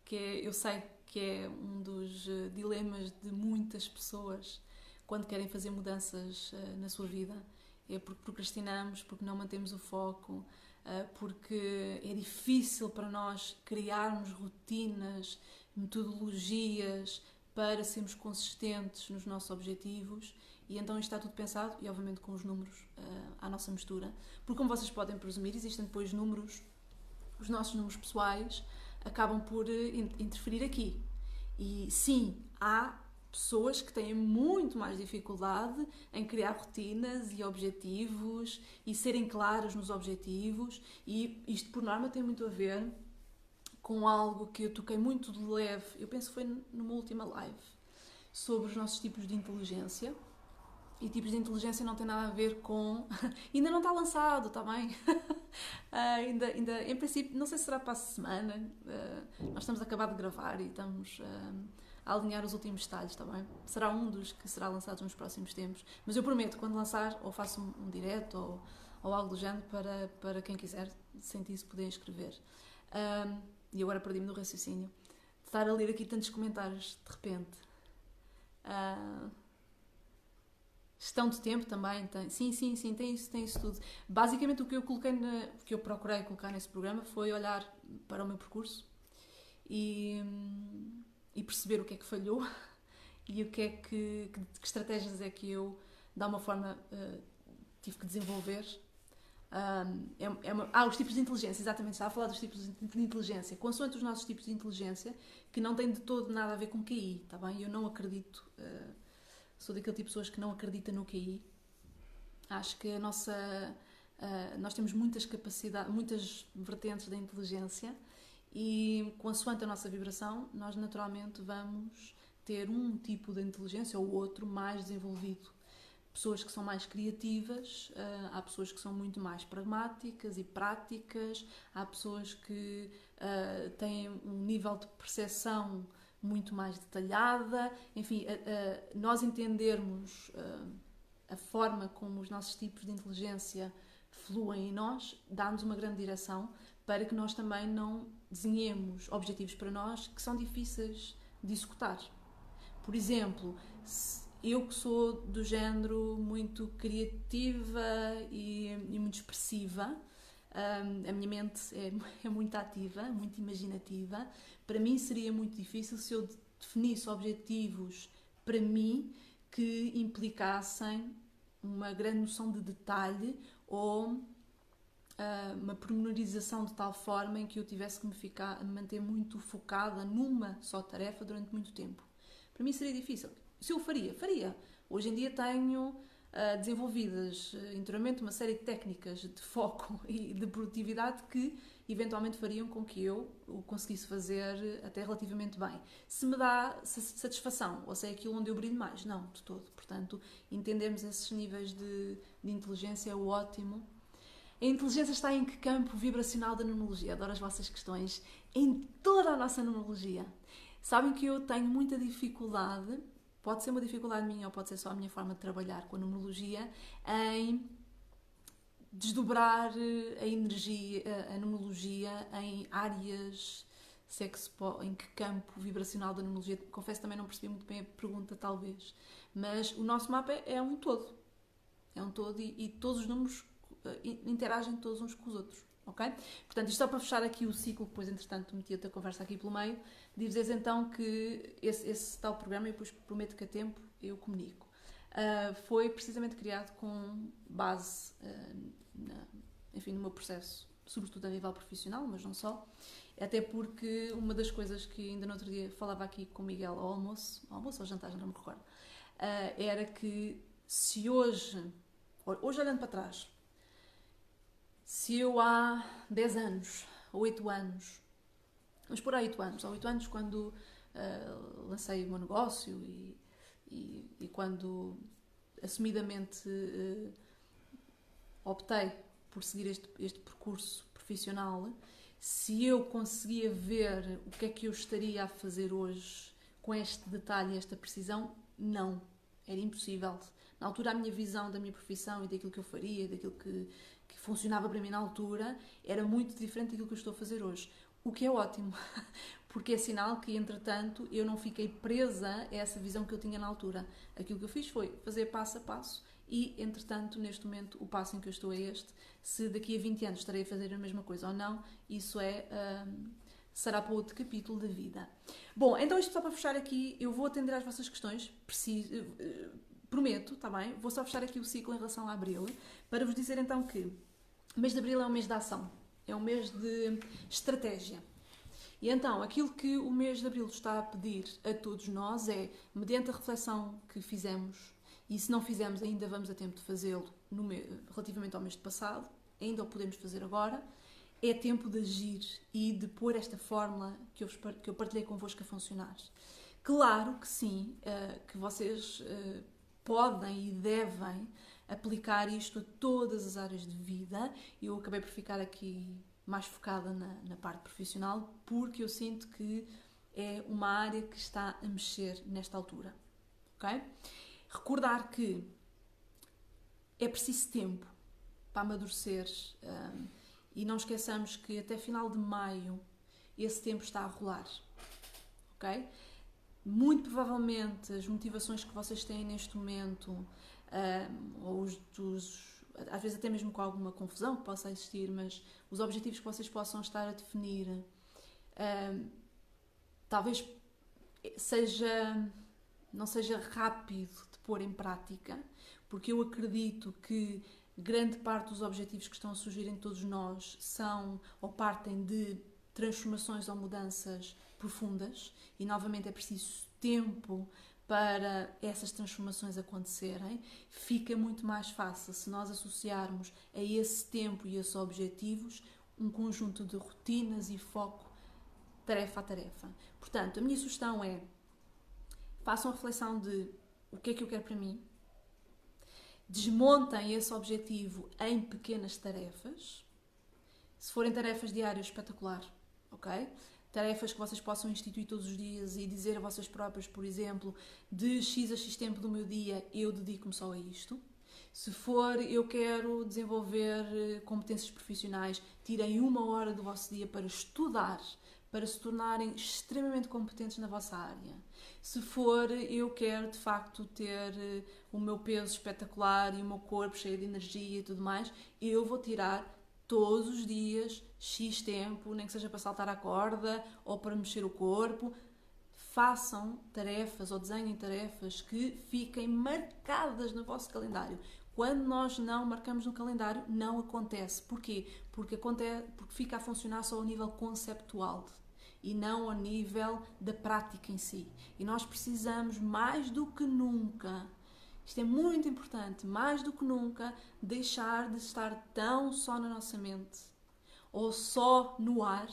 que eu sei que é um dos dilemas de muitas pessoas quando querem fazer mudanças na sua vida. É porque procrastinamos, porque não mantemos o foco, porque é difícil para nós criarmos rotinas, metodologias para sermos consistentes nos nossos objetivos. E então isto está tudo pensado, e obviamente com os números à nossa mistura. Porque como vocês podem presumir, existem depois números, os nossos números pessoais acabam por interferir aqui. E sim, há pessoas que têm muito mais dificuldade em criar rotinas e objetivos e serem claras nos objetivos, e isto por norma tem muito a ver com algo que eu toquei muito de leve, eu penso que foi numa última live, sobre os nossos tipos de inteligência. E tipos de inteligência não tem nada a ver com... ainda não está lançado, está bem? ainda, em princípio, não sei se será para a semana. Nós estamos a acabar de gravar e estamos a alinhar os últimos detalhes, está bem? Será um dos que será lançado nos próximos tempos. Mas eu prometo, quando lançar, ou faço um direto ou algo do género para quem quiser sentir-se poder escrever. E agora perdi-me no raciocínio. De estar a ler aqui tantos comentários, de repente... Gestão de tempo também tem. Sim, tem isso tudo. Basicamente o que eu coloquei o que eu procurei colocar nesse programa foi olhar para o meu percurso e perceber o que é que falhou e o que é que estratégias é que eu, de alguma forma, tive que desenvolver. Os tipos de inteligência, exatamente, estava a falar dos tipos de inteligência, consoante os nossos tipos de inteligência, que não têm de todo nada a ver com QI, está bem? Eu não acredito... Sou daquele tipo de pessoas que não acredita no QI. Acho que nós temos muitas capacidades, muitas vertentes da inteligência e, consoante a nossa vibração, nós naturalmente vamos ter um tipo de inteligência ou outro mais desenvolvido. Pessoas que são mais criativas, há pessoas que são muito mais pragmáticas e práticas, há pessoas que têm um nível de percepção muito mais detalhada, enfim, nós entendermos a forma como os nossos tipos de inteligência fluem em nós, dá-nos uma grande direção para que nós também não desenhemos objetivos para nós que são difíceis de executar. Por exemplo, eu que sou do género muito criativa e muito expressiva, a minha mente é muito ativa, muito imaginativa. Para mim seria muito difícil se eu definisse objetivos para mim que implicassem uma grande noção de detalhe ou uma pormenorização de tal forma em que eu tivesse que me manter muito focada numa só tarefa durante muito tempo. Para mim seria difícil. Se eu faria. Hoje em dia tenho desenvolvidas interiormente uma série de técnicas de foco e de produtividade que eventualmente fariam com que eu o conseguisse fazer até relativamente bem. Se me dá satisfação, ou se é aquilo onde eu brilho mais, não, de todo. Portanto, entendermos esses níveis de inteligência é ótimo. A inteligência está em que campo vibracional da numerologia? Adoro as vossas questões. Em toda a nossa numerologia. Sabem que eu tenho muita dificuldade, pode ser uma dificuldade minha ou pode ser só a minha forma de trabalhar com a numerologia, em desdobrar a energia, a numerologia em áreas, em que campo vibracional da numerologia. Confesso que também não percebi muito bem a pergunta, talvez. Mas o nosso mapa é um todo. É um todo e todos os números interagem todos uns com os outros. Ok? Portanto, isto só para fechar aqui o ciclo, depois entretanto meti outra conversa aqui pelo meio, dizer-vos então que esse tal programa, e depois prometo que a tempo eu comunico, foi precisamente criado com base no meu processo, sobretudo a nível profissional, mas não só, até porque uma das coisas que ainda no outro dia falava aqui com o Miguel ao almoço ou jantar, já não me recordo, era que se hoje olhando para trás, se eu há 10 anos, ou 8 anos, vamos por aí 8 anos, quando lancei o meu negócio e quando assumidamente optei por seguir este percurso profissional, se eu conseguia ver o que é que eu estaria a fazer hoje com este detalhe e esta precisão, não. Era impossível. Na altura, a minha visão da minha profissão e daquilo que eu faria, daquilo que funcionava para mim na altura, era muito diferente daquilo que eu estou a fazer hoje. O que é ótimo, porque é sinal que, entretanto, eu não fiquei presa a essa visão que eu tinha na altura. Aquilo que eu fiz foi fazer passo a passo e, entretanto, neste momento, o passo em que eu estou é este. Se daqui a 20 anos estarei a fazer a mesma coisa ou não, isso será para outro capítulo da vida. Bom, então isto só para fechar aqui, eu vou atender às vossas questões, prometo, está bem? Vou só fechar aqui o ciclo em relação a Abril, para vos dizer então que o mês de Abril é um mês de ação, é um mês de estratégia. E então, aquilo que o mês de Abril está a pedir a todos nós é, mediante a reflexão que fizemos, e se não fizemos ainda vamos a tempo de fazê-lo relativamente ao mês passado, ainda o podemos fazer agora, é tempo de agir e de pôr esta fórmula que eu partilhei convosco a funcionar. Claro que sim, que vocês podem e devem aplicar isto a todas as áreas de vida. Eu acabei por ficar aqui mais focada na parte profissional porque eu sinto que é uma área que está a mexer nesta altura. Ok? Recordar que é preciso tempo para amadurecer e não esqueçamos que até final de maio esse tempo está a rolar. Ok? Muito provavelmente as motivações que vocês têm neste momento, ou às vezes até mesmo com alguma confusão que possa existir, mas os objetivos que vocês possam estar a definir, talvez não seja rápido de pôr em prática, porque eu acredito que grande parte dos objetivos que estão a surgir em todos nós são ou partem de transformações ou mudanças profundas e novamente é preciso tempo para essas transformações acontecerem. Fica muito mais fácil se nós associarmos a esse tempo e esses objetivos um conjunto de rotinas e foco tarefa a tarefa. Portanto, a minha sugestão é façam a reflexão de o que é que eu quero para mim, desmontem esse objetivo em pequenas tarefas. Se forem tarefas diárias, espetacular, ok? Tarefas que vocês possam instituir todos os dias e dizer a vocês próprios, por exemplo, de X a X tempo do meu dia eu dedico-me só a isto. Se for eu quero desenvolver competências profissionais, tirem 1 hora do vosso dia para estudar, para se tornarem extremamente competentes na vossa área. Se for eu quero de facto ter o meu peso espetacular e o meu corpo cheio de energia e tudo mais, eu vou tirar todos os dias X tempo, nem que seja para saltar a corda ou para mexer o corpo. Façam tarefas ou desenhem tarefas que fiquem marcadas no vosso calendário. Quando nós não marcamos no calendário, não acontece. Porquê? Porque fica a funcionar só ao nível conceptual e não ao nível da prática em si. E nós precisamos, mais do que nunca, isto é muito importante, mais do que nunca, deixar de estar tão só na nossa mente ou só no ar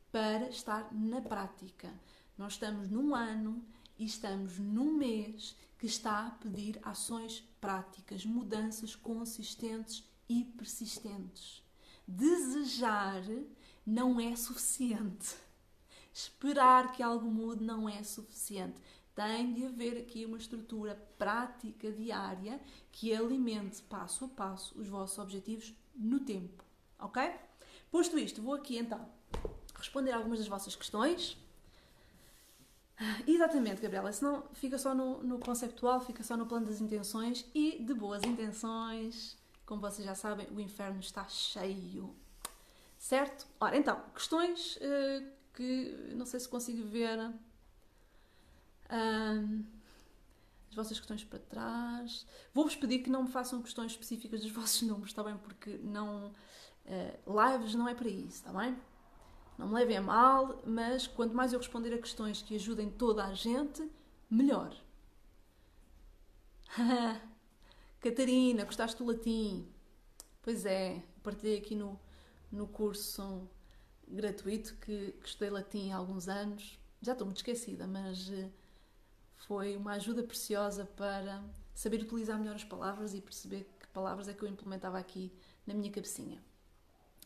para estar na prática. Nós estamos num ano e estamos num mês que está a pedir ações práticas, mudanças consistentes e persistentes. Desejar não é suficiente. Esperar que algo mude não é suficiente. Tem de haver aqui uma estrutura prática diária que alimente passo a passo os vossos objetivos no tempo. Ok? Posto isto, vou aqui então responder algumas das vossas questões. Exatamente, Gabriela, senão fica só no conceptual, fica só no plano das intenções e de boas intenções. Como vocês já sabem, o inferno está cheio. Certo? Ora, então, questões que não sei se consigo ver as vossas questões para trás. Vou-vos pedir que não me façam questões específicas dos vossos números, está bem? Porque não, lives não é para isso, está bem? Não me levem a mal, mas quanto mais eu responder a questões que ajudem toda a gente, melhor. Catarina, gostaste do latim? Pois é, partilhei aqui no curso gratuito que estudei latim há alguns anos já estou muito esquecida, mas foi uma ajuda preciosa para saber utilizar melhor as palavras e perceber que palavras é que eu implementava aqui na minha cabecinha.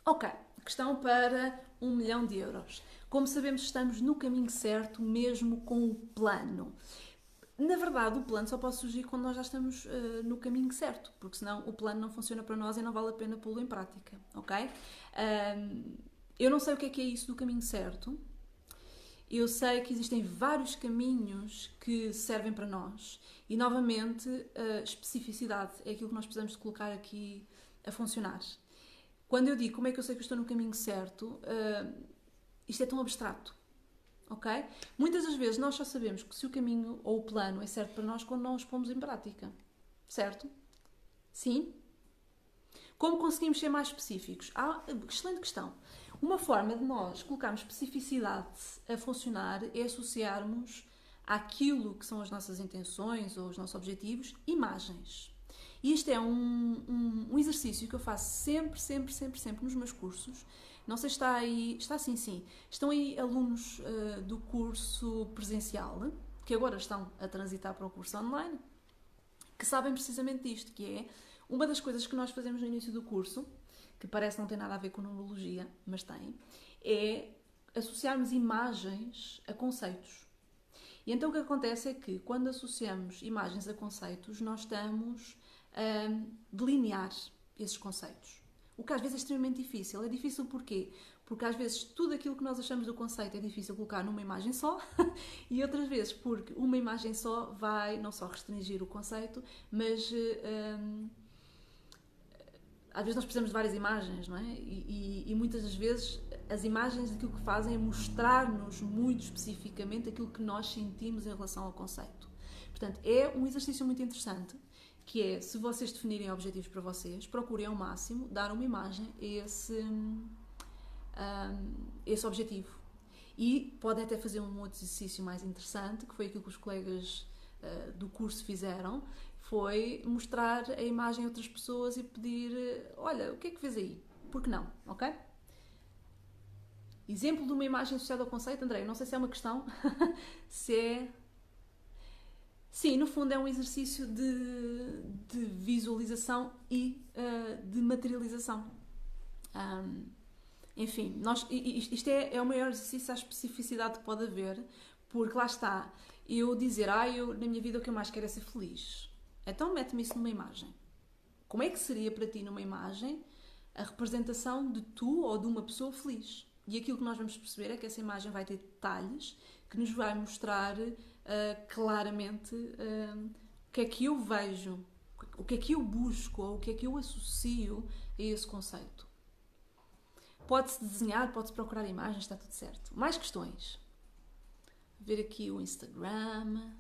Ok, questão para 1 milhão de euros. Como sabemos, estamos no caminho certo, mesmo com o plano. Na verdade, o plano só pode surgir quando nós já estamos no caminho certo, porque senão o plano não funciona para nós e não vale a pena pô-lo em prática, ok? Eu não sei o que é isso do caminho certo. Eu sei que existem vários caminhos que servem para nós e, novamente, a especificidade é aquilo que nós precisamos de colocar aqui a funcionar. Quando eu digo como é que eu sei que eu estou no caminho certo, isto é tão abstrato, ok? Muitas das vezes nós só sabemos que se o caminho ou o plano é certo para nós quando nós pomos em prática, certo? Sim? Como conseguimos ser mais específicos? Excelente questão. Uma forma de nós colocarmos especificidade a funcionar é associarmos àquilo que são as nossas intenções ou os nossos objetivos, imagens. E este é um exercício que eu faço sempre nos meus cursos. Não sei se está aí... Está sim. Estão aí alunos do curso presencial, que agora estão a transitar para o curso online, que sabem precisamente disto, que é uma das coisas que nós fazemos no início do curso, que parece não ter nada a ver com numerologia, mas tem, é associarmos imagens a conceitos. E então o que acontece é que, quando associamos imagens a conceitos, nós estamos a delinear esses conceitos. O que às vezes é extremamente difícil. É difícil porquê? Porque às vezes tudo aquilo que nós achamos do conceito é difícil colocar numa imagem só e outras vezes porque uma imagem só vai não só restringir o conceito, mas às vezes nós precisamos de várias imagens, não é? E muitas das vezes as imagens aquilo que fazem é mostrar-nos muito especificamente aquilo que nós sentimos em relação ao conceito. Portanto, é um exercício muito interessante, que é, se vocês definirem objetivos para vocês, procurem ao máximo dar uma imagem a esse objetivo. E podem até fazer um outro exercício mais interessante, que foi aquilo que os colegas do curso fizeram, foi mostrar a imagem a outras pessoas e pedir, olha, o que é que fez aí? Por que não? Ok? Exemplo de uma imagem associada ao conceito, André, não sei se é uma questão, se é... Sim, no fundo é um exercício de visualização e de materialização. Enfim, isto é o maior exercício à especificidade que pode haver, porque lá está, eu dizer, eu na minha vida o que eu mais quero é ser feliz. Então mete-me isso numa imagem. Como é que seria para ti numa imagem a representação de tu ou de uma pessoa feliz? E aquilo que nós vamos perceber é que essa imagem vai ter detalhes que nos vai mostrar claramente o que é que eu vejo, o que é que eu busco ou o que é que eu associo a esse conceito. Pode-se desenhar, pode-se procurar imagens, está tudo certo. Mais questões. Ver aqui o Instagram.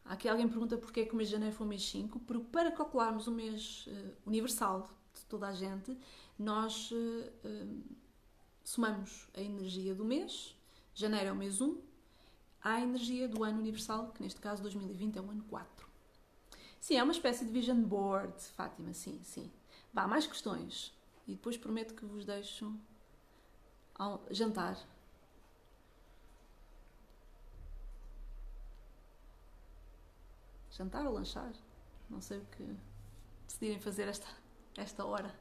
Aqui alguém pergunta porque é que o mês de janeiro foi o mês 5. Porque para calcularmos o mês universal de toda a gente, nós somamos a energia do mês. Janeiro é o mês 1. Há a energia do ano universal, que neste caso 2020 é o ano 4. Sim, é uma espécie de vision board, Fátima, sim. Vá, mais questões. E depois prometo que vos deixo ao jantar. Jantar ou lanchar? Não sei o que decidirem fazer esta hora.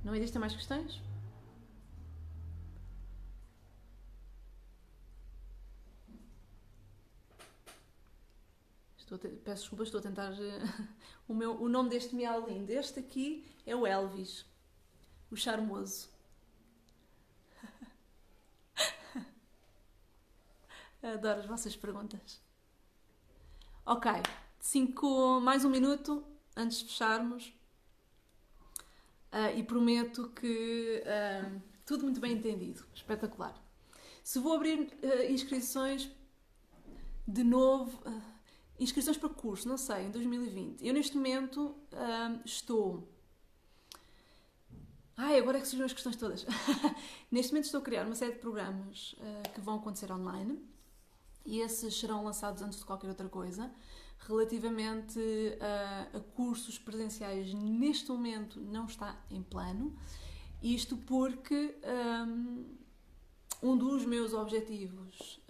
Não existem mais questões? Peço desculpa, estou a tentar... o nome deste miau lindo. Este aqui é o Elvis. O charmoso. Adoro as vossas perguntas. Ok. Mais um minuto antes de fecharmos. E prometo que tudo muito bem entendido. Espetacular. Se vou abrir inscrições de novo... inscrições para curso, não sei, em 2020. Eu neste momento estou... agora é que surgiram as questões todas. Neste momento estou a criar uma série de programas que vão acontecer online e esses serão lançados antes de qualquer outra coisa, relativamente a cursos presenciais, neste momento não está em plano. Isto porque um dos meus objetivos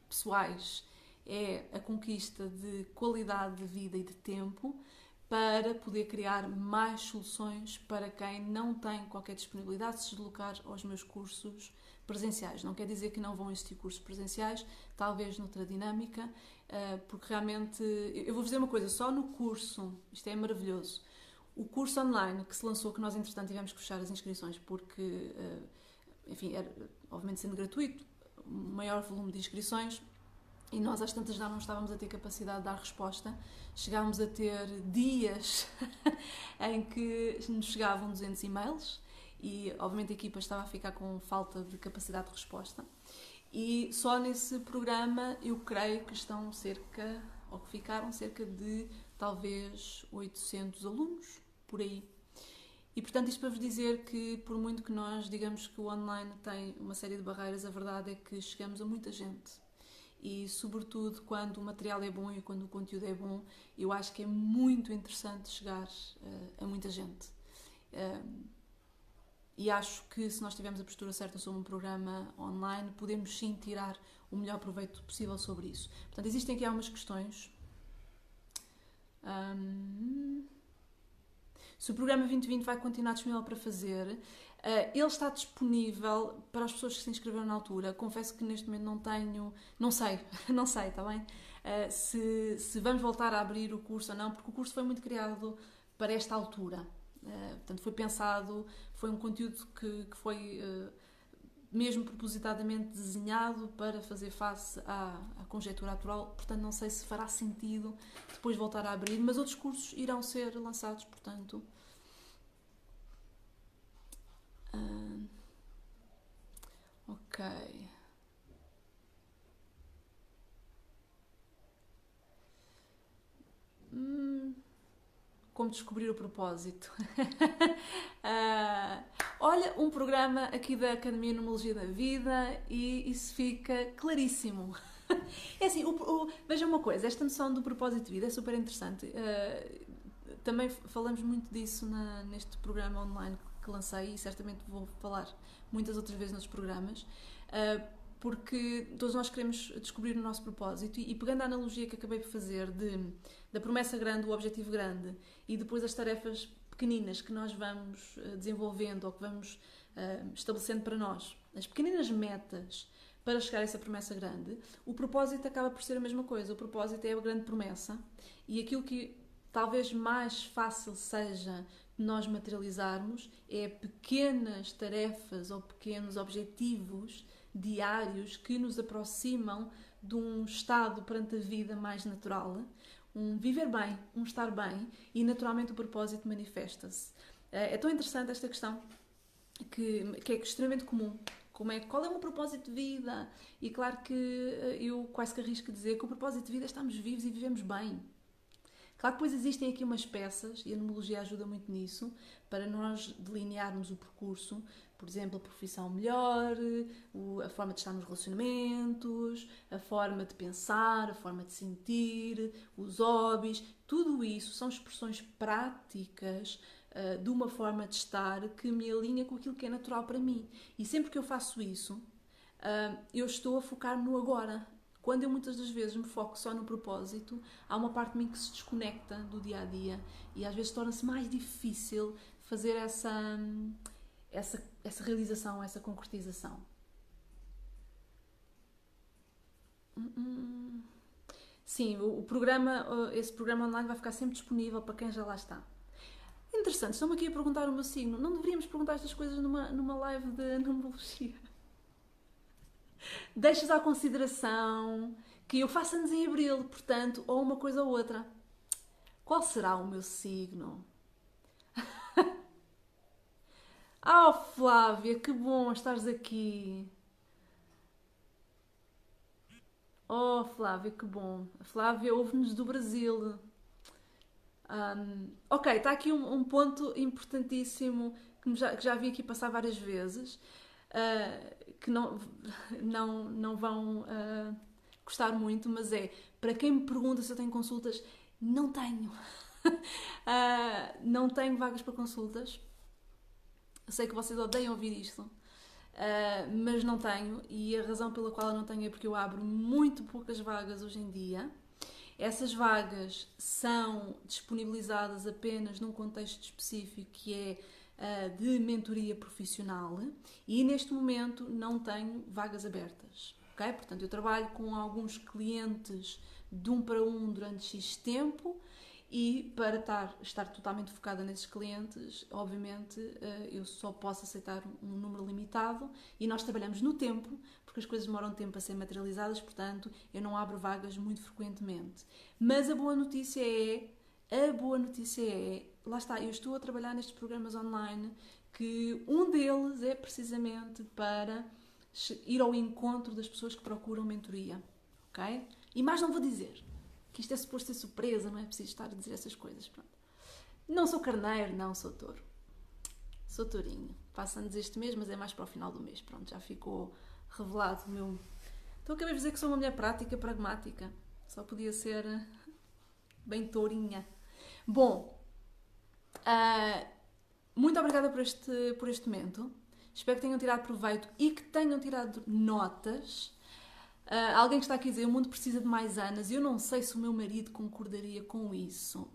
pessoais é a conquista de qualidade de vida e de tempo para poder criar mais soluções para quem não tem qualquer disponibilidade de se deslocar aos meus cursos presenciais. Não quer dizer que não vão existir cursos presenciais, talvez noutra dinâmica, porque realmente, eu vou dizer uma coisa, só no curso, isto é maravilhoso, o curso online que se lançou, que nós entretanto tivemos que fechar as inscrições porque, enfim, era, obviamente sendo gratuito, maior volume de inscrições, e nós às tantas já não estávamos a ter capacidade de dar resposta. Chegámos a ter dias em que nos chegavam 200 e-mails e obviamente a equipa estava a ficar com falta de capacidade de resposta. E só nesse programa eu creio que estão cerca, ou que ficaram cerca de talvez 800 alunos, por aí. E portanto isto para vos dizer que por muito que nós digamos que o online tem uma série de barreiras, a verdade é que chegamos a muita gente. E sobretudo quando o material é bom e quando o conteúdo é bom, eu acho que é muito interessante chegar a muita gente. E acho que se nós tivermos a postura certa sobre um programa online, podemos sim tirar o melhor proveito possível sobre isso. Portanto, existem aqui algumas questões. Se o programa 2020 vai continuar disponível para fazer, ele está disponível para as pessoas que se inscreveram na altura. Confesso que neste momento não tenho, não sei, está bem? Se vamos voltar a abrir o curso ou não, porque o curso foi muito criado para esta altura. Portanto, foi pensado, foi um conteúdo que foi mesmo propositadamente desenhado para fazer face à conjectura atual. Portanto, não sei se fará sentido depois voltar a abrir, mas outros cursos irão ser lançados, portanto. Ok. Como descobrir o propósito. Olha, um programa aqui da Academia Numerologia da Vida e isso fica claríssimo. É assim, veja uma coisa, esta noção do propósito de vida é super interessante. Também falamos muito disso neste programa online que lancei e certamente vou falar muitas outras vezes nos programas, porque todos nós queremos descobrir o nosso propósito e pegando a analogia que acabei de fazer da promessa grande, o objetivo grande e depois as tarefas pequeninas que nós vamos desenvolvendo ou que vamos estabelecendo para nós, as pequeninas metas para chegar a essa promessa grande, o propósito acaba por ser a mesma coisa. O propósito é a grande promessa e aquilo que talvez mais fácil seja nós materializarmos é pequenas tarefas ou pequenos objetivos diários que nos aproximam de um estado perante a vida mais natural, um viver bem, um estar bem e naturalmente o propósito manifesta-se. É tão interessante esta questão que é extremamente comum. Qual é o meu propósito de vida? E claro que eu quase que arrisco dizer que o propósito de vida é estarmos vivos e vivemos bem. Claro que depois existem aqui umas peças, e a numerologia ajuda muito nisso, para nós delinearmos o percurso, por exemplo, a profissão melhor, a forma de estar nos relacionamentos, a forma de pensar, a forma de sentir, os hobbies, tudo isso são expressões práticas de uma forma de estar que me alinha com aquilo que é natural para mim. E sempre que eu faço isso, eu estou a focar no agora. Quando eu muitas das vezes me foco só no propósito, há uma parte de mim que se desconecta do dia-a-dia e às vezes torna-se mais difícil fazer essa realização, essa concretização. Sim, esse programa online vai ficar sempre disponível para quem já lá está. Interessante, estão-me aqui a perguntar o meu signo. Não deveríamos perguntar estas coisas numa live de numerologia? Deixas à consideração que eu faço anos em abril, portanto, ou uma coisa ou outra. Qual será o meu signo? Flávia, que bom estares aqui. Flávia, que bom. A Flávia ouve-nos do Brasil. Ok, está aqui um ponto importantíssimo que já vi aqui passar várias vezes. Que não vão gostar muito, mas para quem me pergunta se eu tenho consultas, não tenho. Não tenho vagas para consultas. Eu sei que vocês odeiam ouvir isto, mas não tenho, e a razão pela qual eu não tenho é porque eu abro muito poucas vagas hoje em dia. Essas vagas são disponibilizadas apenas num contexto específico que é de mentoria profissional, e neste momento não tenho vagas abertas, ok? Portanto, eu trabalho com alguns clientes de 1 para 1 durante X tempo, e para estar totalmente focada nesses clientes, obviamente, eu só posso aceitar um número limitado, e nós trabalhamos no tempo, porque as coisas demoram tempo a ser materializadas, portanto, eu não abro vagas muito frequentemente. Mas a boa notícia é, lá está, eu estou a trabalhar nestes programas online, que um deles é precisamente para ir ao encontro das pessoas que procuram mentoria, ok? E mais não vou dizer, que isto é suposto ser surpresa, não é preciso estar a dizer essas coisas, pronto. Não sou carneiro, não, sou touro. Sou tourinho. Faço anos este mês, mas é mais para o final do mês, pronto, já ficou revelado o meu... Então acabei de dizer que sou uma mulher prática, pragmática. Só podia ser bem tourinha. Bom, muito obrigada por este momento. Espero que tenham tirado proveito e que tenham tirado notas. Alguém que está aqui a dizer, o mundo precisa de mais Anas. Eu não sei se o meu marido concordaria com isso,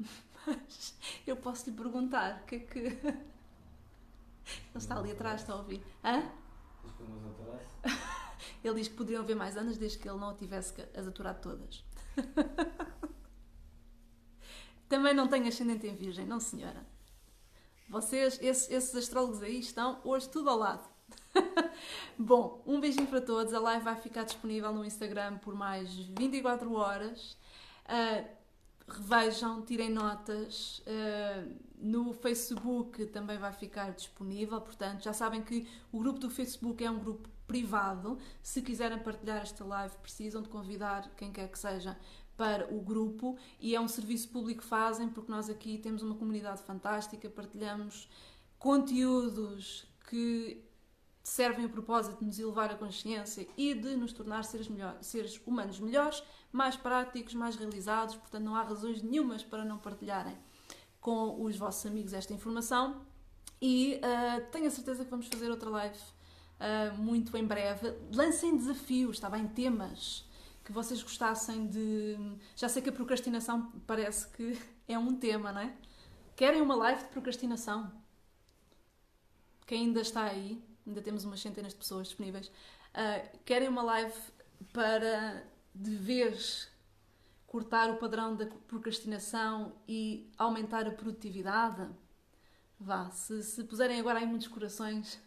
mas eu posso lhe perguntar o que é que... Ele está ali atrás, está a ouvir. Hã? Ele diz que poderiam haver mais Anas desde que ele não tivesse as aturado todas. Também não tenho ascendente em Virgem, não senhora. Vocês, esses astrólogos aí, estão hoje tudo ao lado. Bom, um beijinho para todos. A live vai ficar disponível no Instagram por mais 24 horas. Revejam, tirem notas. No Facebook também vai ficar disponível. Portanto, já sabem que o grupo do Facebook é um grupo privado. Se quiserem partilhar esta live, precisam de convidar quem quer que seja para o grupo, e é um serviço público que fazem, porque nós aqui temos uma comunidade fantástica, partilhamos conteúdos que servem o propósito de nos elevar a consciência e de nos tornar seres humanos melhores, mais práticos, mais realizados. Portanto, não há razões nenhumas para não partilharem com os vossos amigos esta informação, e tenho a certeza que vamos fazer outra live muito em breve. Lancem desafios, está bem? Temas que vocês gostassem de... Já sei que a procrastinação parece que é um tema, não é? Querem uma live de procrastinação? Quem ainda está aí, ainda temos umas centenas de pessoas disponíveis, querem uma live para, de vez, cortar o padrão da procrastinação e aumentar a produtividade? Vá, se puserem agora aí muitos corações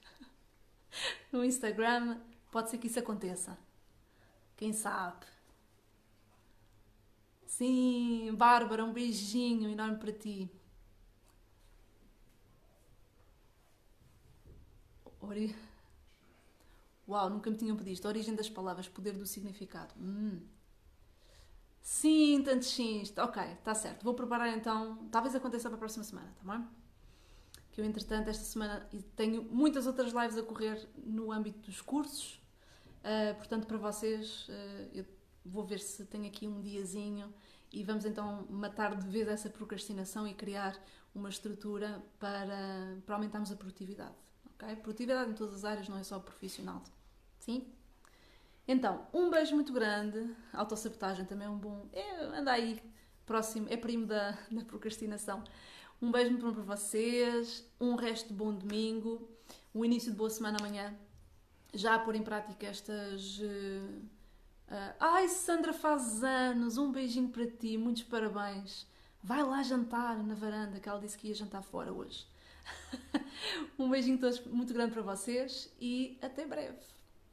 no Instagram, pode ser que isso aconteça. Quem sabe? Sim, Bárbara, um beijinho enorme para ti. Uau, nunca me tinham pedido isto. A origem das palavras, poder do significado. Sim, tantos sims. Ok, está certo. Vou preparar então. Talvez aconteça para a próxima semana, tá bem? Que eu, entretanto, esta semana tenho muitas outras lives a correr no âmbito dos cursos. Portanto, para vocês, eu vou ver se tenho aqui um diazinho e vamos então matar de vez essa procrastinação e criar uma estrutura para aumentarmos a produtividade. Okay? Produtividade em todas as áreas, não é só profissional. Sim? Então, um beijo muito grande. Autossabotagem também é um bom... anda aí, próximo, é primo da procrastinação. Um beijo muito bom para vocês. Um resto de bom domingo. Um início de boa semana amanhã. Já a pôr em prática estas... Ai, Sandra faz anos, um beijinho para ti, muitos parabéns. Vai lá jantar na varanda, que ela disse que ia jantar fora hoje. Um beijinho todos muito grande para vocês e até breve.